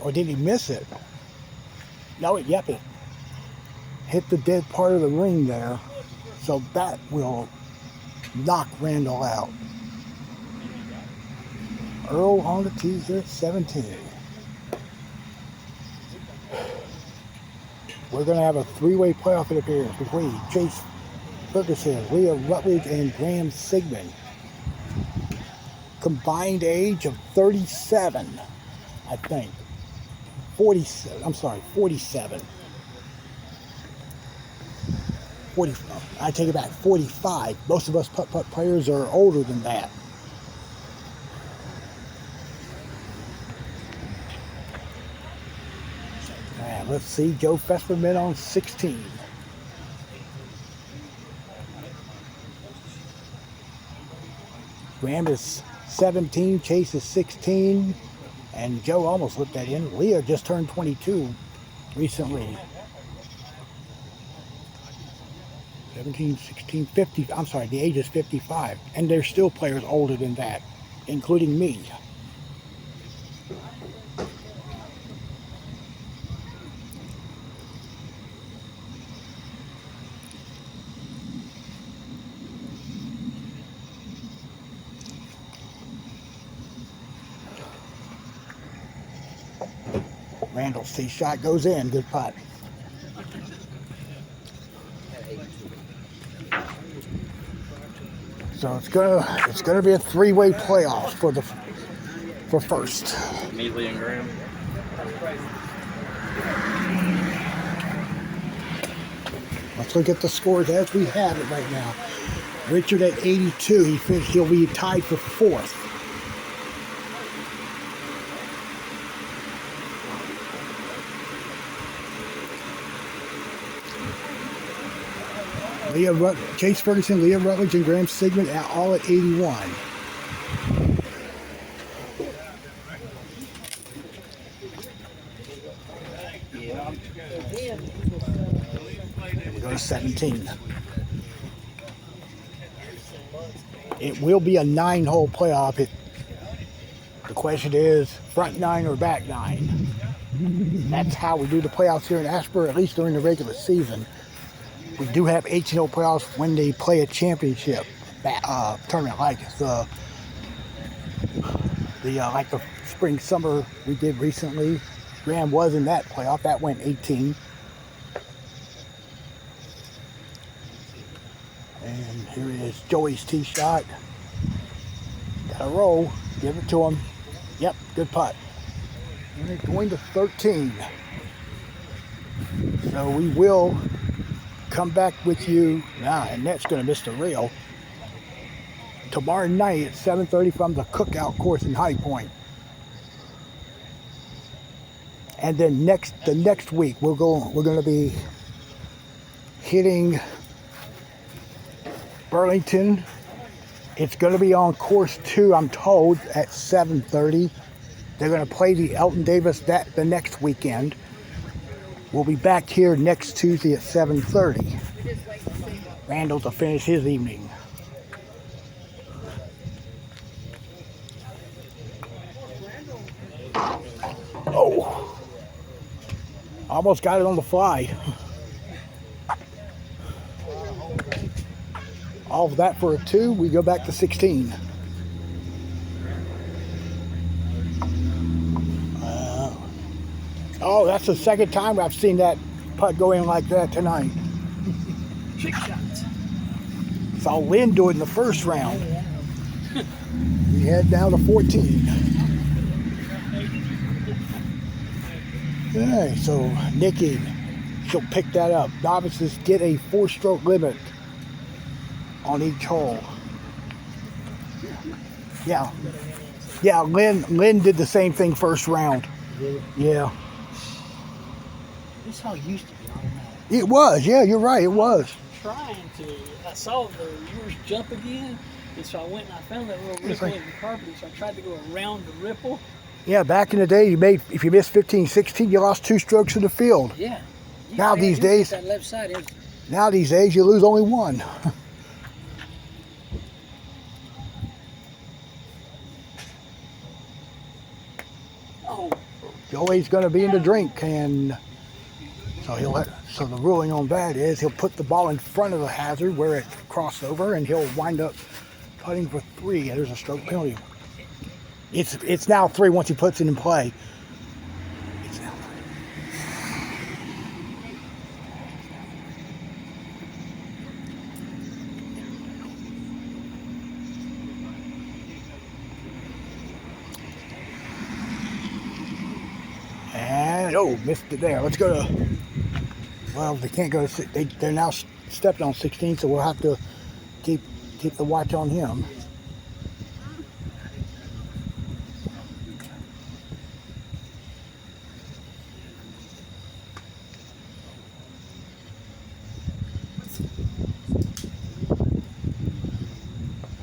Or did he miss it? No, yep, it hit the dead part of the ring there. So that will knock Randall out. Earl on the teaser at 17. We're going to have a three-way playoff, it appears, between Chase Ferguson, Leah Rutledge, and Graham Sigmund. Combined age of 37, I think. 47, I'm sorry, 47. 40, I take it back, 45. Most of us putt-putt players are older than that. And let's see Joe Fesperman on 16. Graham is 17, Chase is 16, and Joe almost slipped that in. Leah just turned 22 recently. 17, 16, 50, I'm sorry, the age is 55. And there's still players older than that, including me. Randall's tee shot goes in, good putt. So it's gonna be a three-way playoff for first. Neatly and Graham. Let's look at the scores as we have it right now. Richard at 82. He'll be tied for fourth. Chase Ferguson, Leah Rutledge, and Graham Sigmund all at 81. We go to 17. It will be a 9-hole playoff. The question is front 9 or back 9. That's how we do the playoffs here in Asheboro, at least during the regular season. We do have 18-hole playoffs when they play a championship tournament, like the spring summer we did recently. Graham was in that playoff. That went 18. And here is Joey's tee shot. Got a roll. Give it to him. Yep, good putt. And it's going to 13. So we will come back with you. And that's going to miss the rail. Tomorrow night at 7:30 from the Cookout course in High Point. And then the next week we're going to be hitting Burlington. It's going to be on course 2, I'm told, at 7:30. They're going to play the Elton Davis the next weekend. We'll be back here next Tuesday at 7:30. Randall to finish his evening. Oh, almost got it on the fly. All of that for a 2. We go back to 16. Oh, that's the second time I've seen that putt go in like that tonight. Trick shots. Saw Lynn do it in the first round. We head down to 14. Okay, so Nikki, she'll pick that up. Novices get a 4-stroke limit on each hole. Yeah, Lynn did the same thing first round. Yeah. This is how it used to be automatic. It was, yeah, you're right, it was. Trying to, I saw the yours jump again, and so I went and I found that little ripple in the carpet, so I tried to go around the ripple. Yeah, back in the day, if you missed 15, 16, you lost 2 strokes in the field. Yeah. Now these days, that left side is. Now these days, you lose only 1. Joey's going to be in the drink, and so the ruling on that is he'll put the ball in front of the hazard where it crossed over, and he'll wind up putting for 3. There's a stroke penalty. It's now 3 once he puts it in play. It's now 3. And oh, missed it there. Let's go to. Well, they can't go to. They're now stepped on 16, so we'll have to keep the watch on him.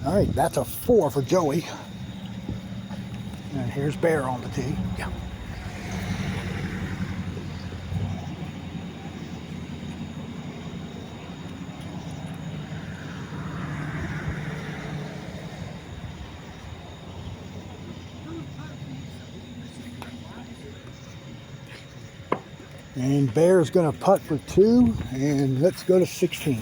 All right, that's a 4 for Joey. And here's Bear on the tee. Yeah. And Bear's going to putt for 2, and let's go to 16.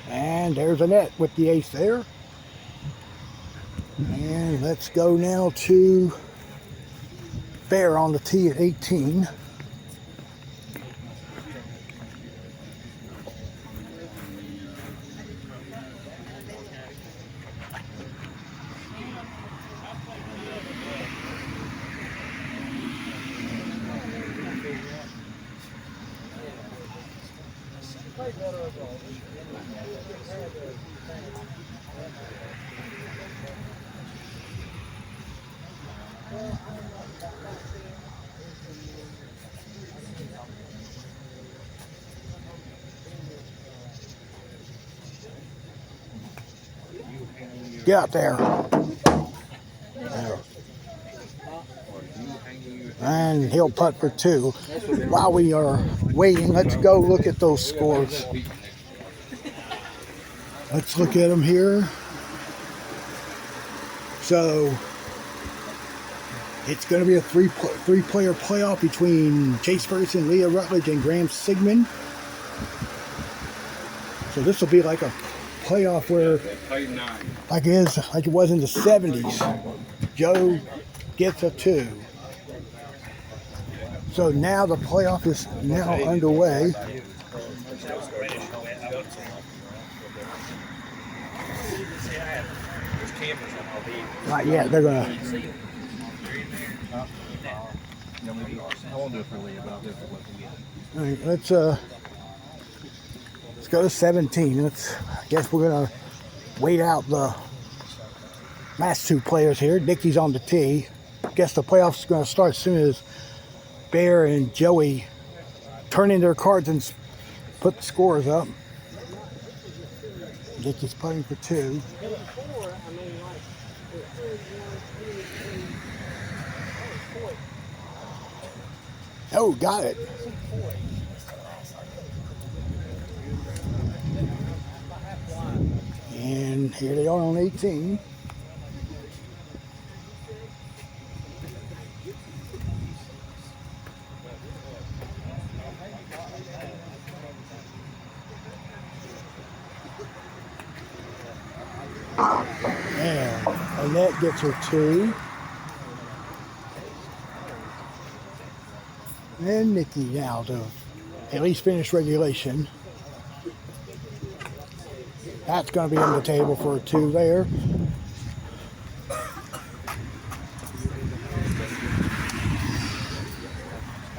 And there's a net with the ace there. And let's go now to Bear on the tee at 18. Get out there. And he'll putt for 2. While we are waiting, let's go look at those scores. Let's look at them here. So it's going to be a three-player playoff between Chase Ferguson, Leah Rutledge, and Graham Sigmund. So this will be like a playoff where, like it was in the 70s. Joe gets a 2. So now the playoff is now underway. Not yet. They're gonna. All right, let's go to 17. I guess we're gonna wait out the last 2 players here. Dickie's on the tee. Guess the playoffs are gonna start as soon as Bear and Joey turn in their cards and put the scores up. Dickie's putting for 2. Oh, got it. And here they are on 18. And Annette gets her 2. And Nikki now to at least finish regulation. That's going to be on the table for a 2 there.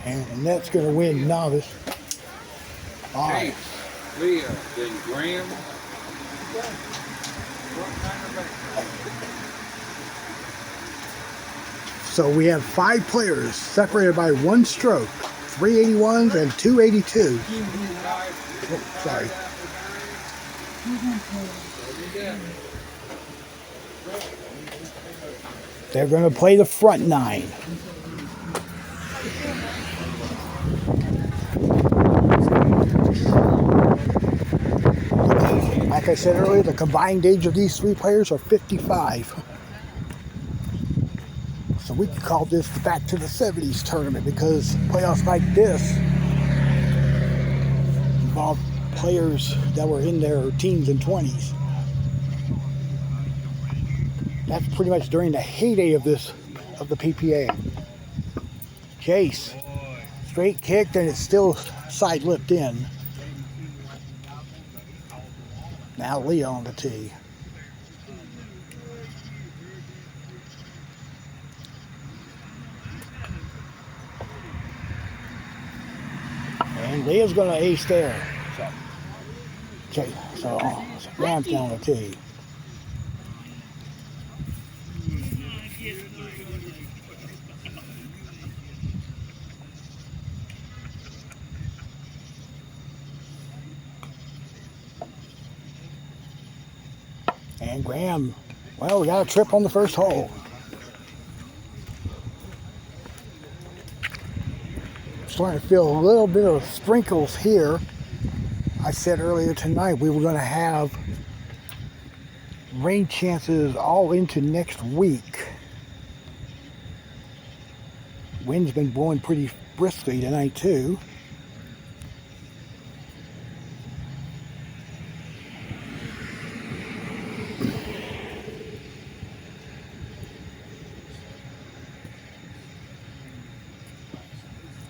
And Annette's going to win novice. All right. Leah, then Graham. So we have 5 players separated by 1 stroke, 381s and 282. Oh, sorry. They're going to play the front 9. like I said earlier, the combined age of these three players are 55. So we could call this the back to the 70s tournament, because playoffs like this involve players that were in their teens and 20s. That's pretty much during the heyday of the PPA. Chase, straight kicked, and it's still side lipped in. Now Leah on the tee. And Leah's going to ace there. Okay, so Graham's down the tee. And Graham, well, we got a trip on the first hole. Starting to feel a little bit of sprinkles here. I said earlier tonight we were going to have rain chances all into next week. Wind's been blowing pretty briskly tonight too.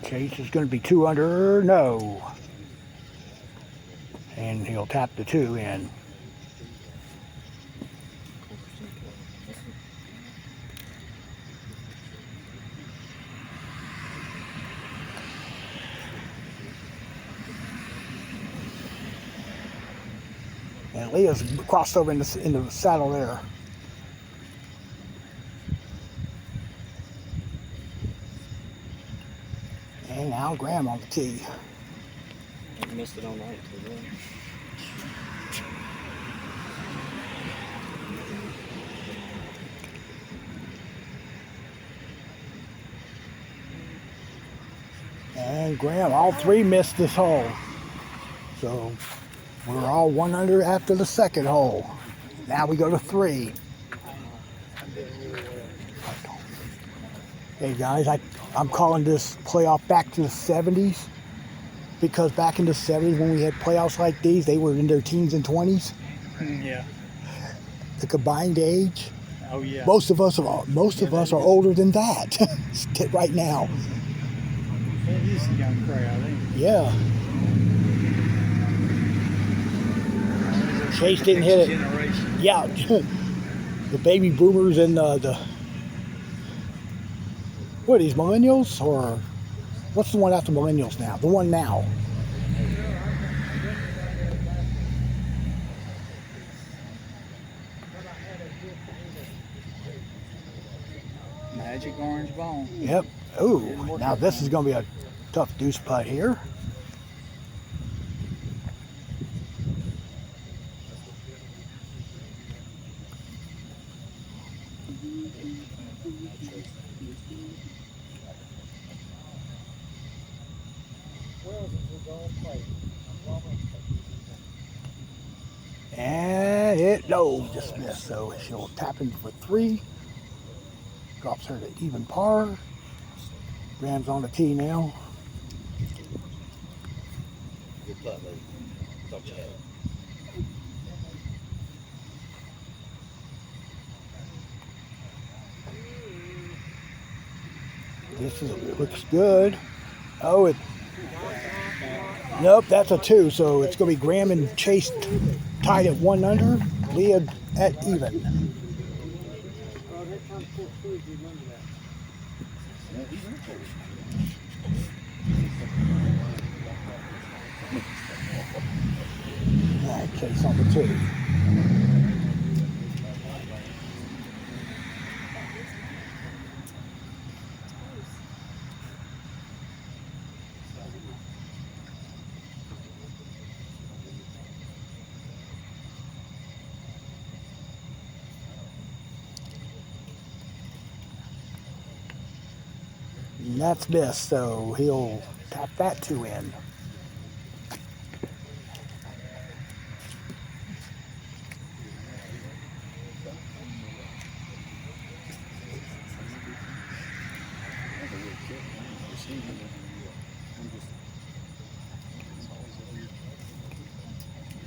Chase is going to be 2 under, no. And he'll tap the 2 in. And Leah's crossed over into the saddle there. And now Graham on the tee. I missed it all night. And Graham, all three missed this hole. So we're all 1 under after the second hole. Now we go to 3. Hey guys, I'm calling this playoff back to the 70s, because back in the 70s when we had playoffs like these, they were in their teens and 20s. Yeah. The combined age. Oh yeah. Most of us are older than that right now. It is a young crowd, ain't it? Yeah. Chase didn't hit it. Generation. Yeah. The baby boomers and what are these, millennials? Or what's the one after millennials now? The one now. Magic orange bone. Yep. Ooh, now this is going to be a tough deuce putt here. And just missed. So she'll tap in for 3. Drops her to even par. Graham's on the tee now. Good putt, lady. Thought you had it. It looks good. Oh, nope, that's a 2. So it's going to be Graham and Chase tied at 1 under. Leah at even. Chase on the 2. And that's missed, so he'll tap that 2 in.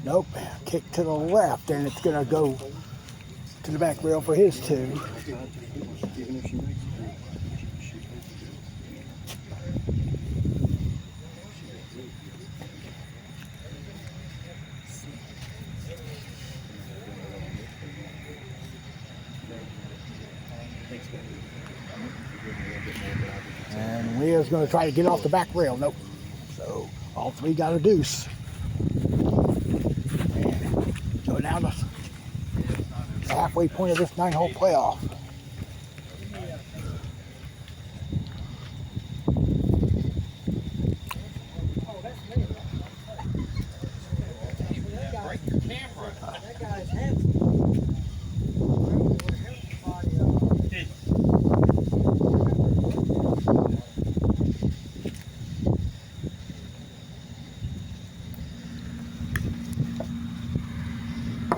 Nope. Kick to the left, and it's going to go to the back rail for his 2. And Leah's going to try to get off the back rail. Nope. So all 3 got a deuce. And so now the halfway point of this 9-hole playoff.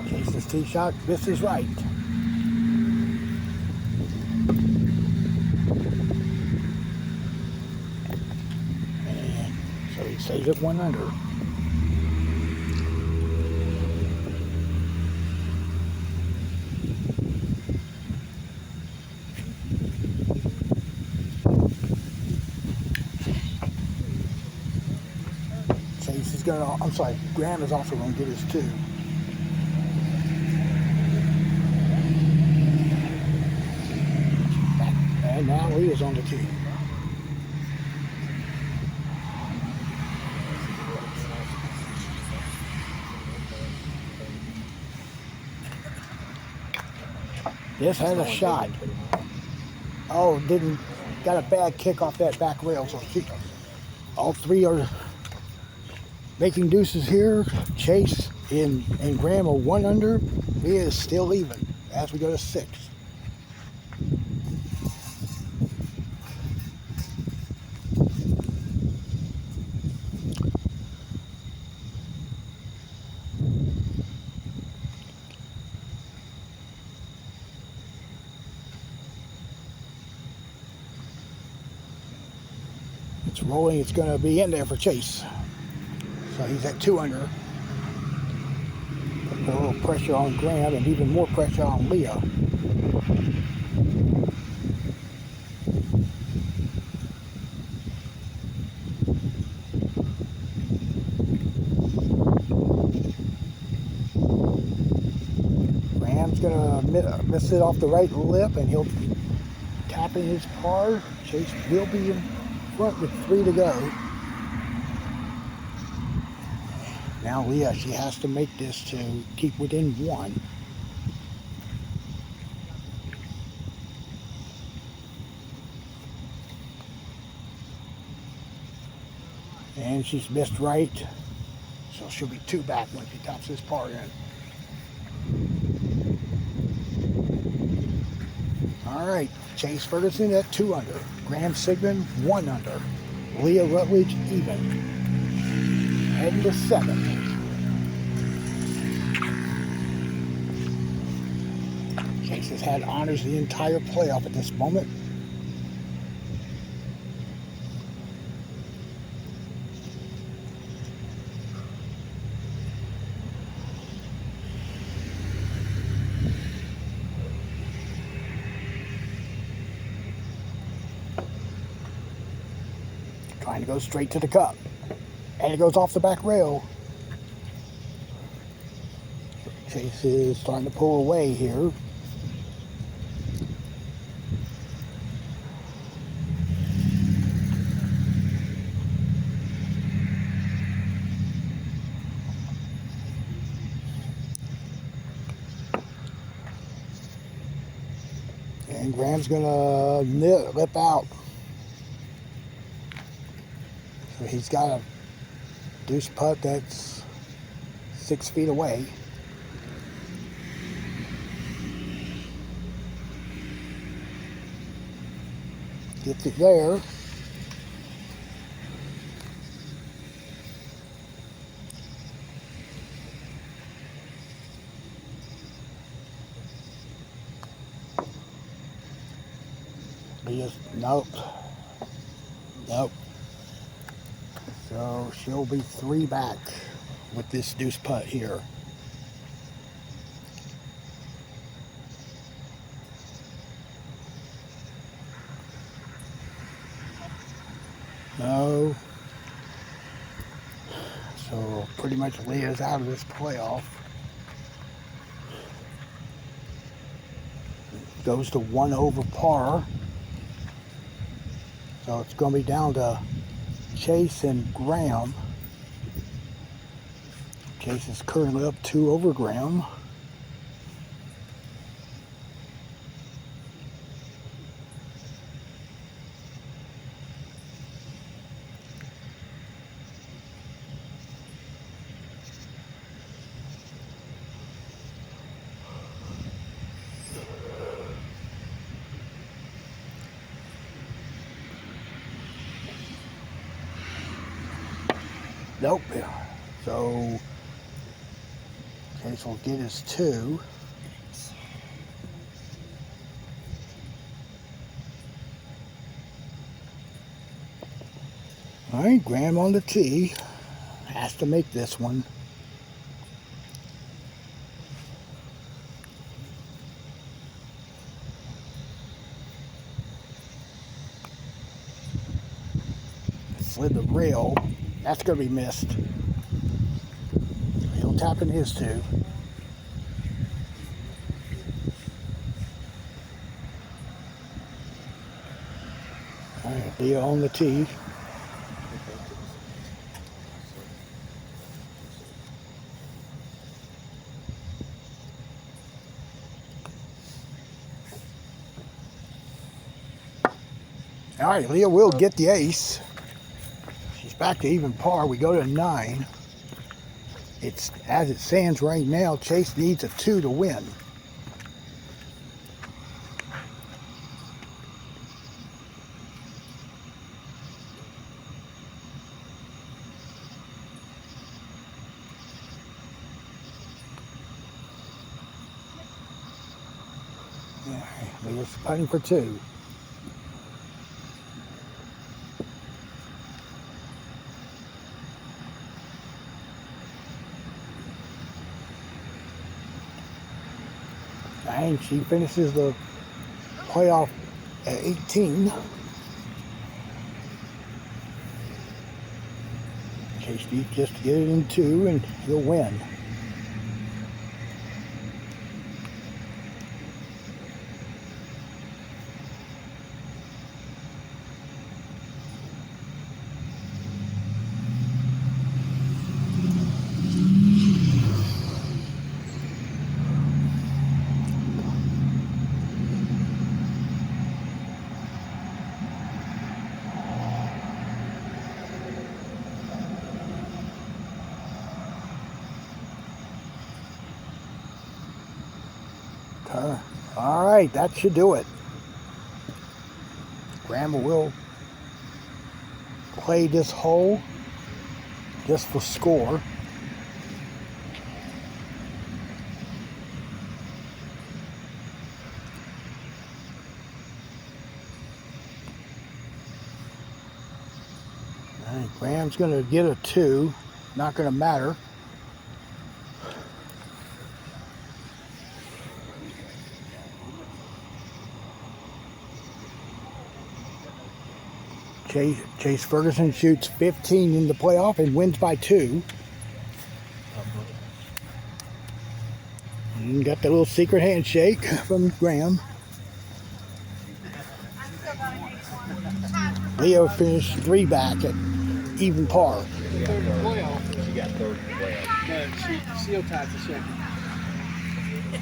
Chase's tee shot, this is right. And so he stays at 1 under. Chase is gonna, I'm sorry, Graham is also gonna get his 2. And now Lee is on the tee. This has a shot. Oh, got a bad kick off that back rail. So all 3 are making deuces here. Chase and Graham are 1 under. Leah is still even as we go to 6. It's rolling. It's going to be in there for Chase. So he's at 2 under. Put a little pressure on Graham and even more pressure on Leah. Graham's going to miss it off the right lip, and he'll tap in his par. Chase will be in front with 3 to go. Now Leah, she has to make this to keep within 1. And she's missed right, so she'll be 2 back when she tops this par in. All right, Chase Ferguson at 2 under. Graham Sigmund 1 under. Leah Rutledge even. Heading to 7. Chase has had honors the entire playoff at this moment. Trying to go straight to the cup. And it goes off the back rail. Chase is starting to pull away here. And Graham's gonna lip out. So he's got a deuce putt that's 6 feet away. Gets it there. Nope. Nope. So she'll be 3 back. with this deuce putt here. No. So pretty much Leah's out of this playoff. Goes to 1 over par. So it's going to be down to Chase and Graham. Chase is currently up 2 over Graham. Nope. So Chase will get his 2. All right, Graham on the tee. Has to make this one. Slid the rail. That's going to be missed. He'll tap in his 2. All right, Leo on the tee. All right, Leah will get the ace. She's back to even par. We go to 9. It's as it stands right now, Chase needs a 2 to win. Leah's putting for 2. And she finishes the playoff at 18. Chase needs just to get it in 2 and he'll win. All right, that should do it. Graham will play this hole just for score. All right, Graham's going to get a 2. Not going to matter. Chase Ferguson shoots 15 in the playoff and wins by 2. And got the little secret handshake from Graham. Leo finished 3 back at even par. She got 3rd in the playoff. No, she'll tie the second.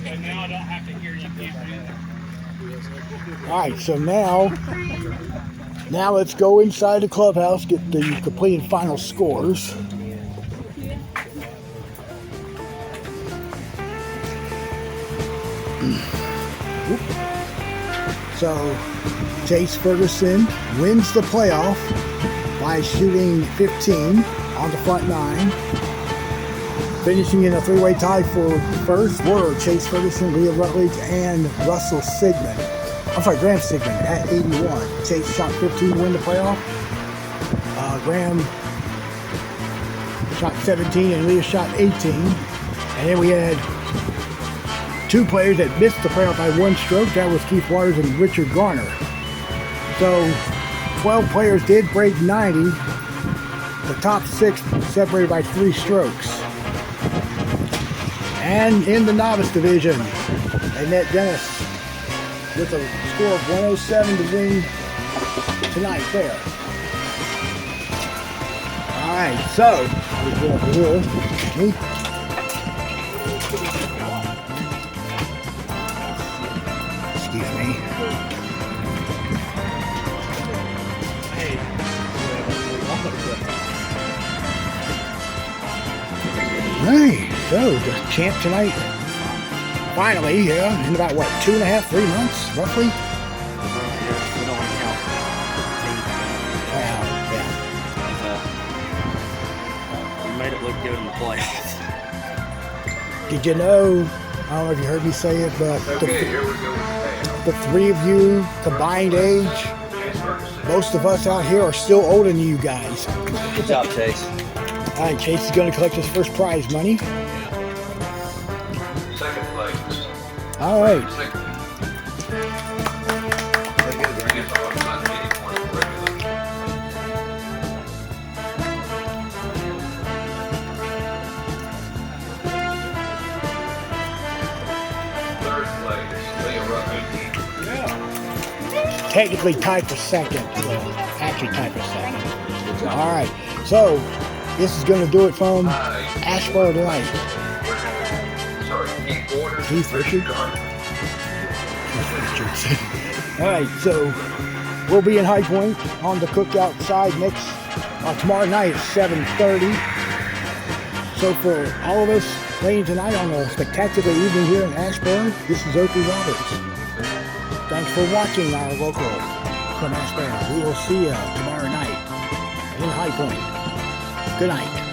And now I don't have to hear you can't do. All right, so now let's go inside the clubhouse, get the completed final scores. So Chase Ferguson wins the playoff by shooting 15 on the front 9. Finishing in a 3-way tie for first were Chase Ferguson, Leah Rutledge, and Russell Sigmund. I'm sorry, Graham Sigmund at 81. Chase shot 15 to win the playoff. Graham shot 17 and Leah shot 18. And then we had 2 players that missed the playoff by 1 stroke. That was Keith Waters and Richard Garner. So 12 players did break 90. The top 6 separated by 3 strokes. And in the novice division, Annette Dennis with a score of 107 to win tonight there. Alright, so we go over here. Me. Excuse me. Alright, so the champ tonight. Finally, yeah, in about what, 2.5, 3 months, roughly? We don't want to count. Wow, yeah. We made it look good in the playoffs. Did you know, I don't know if you heard me say it, but the 3 of you combined age, most of us out here are still older than you guys. Good job, Chase. All right, Chase is going to collect his first prize money. Second place. All right. Third place, Leah Rucker. Technically tied for second. Actually tied for second. All right. So this is going to do it from Asheboro tonight. Sorry, Keith Waters. Keith Richard. All right. So we'll be in High Point on the cookout side tomorrow night at 7:30. So for all of us playing tonight on a spectacular evening here in Asheboro, this is Opie Roberts. Thanks for watching our local from Asheboro. We will see you tomorrow night in High Point. Good night.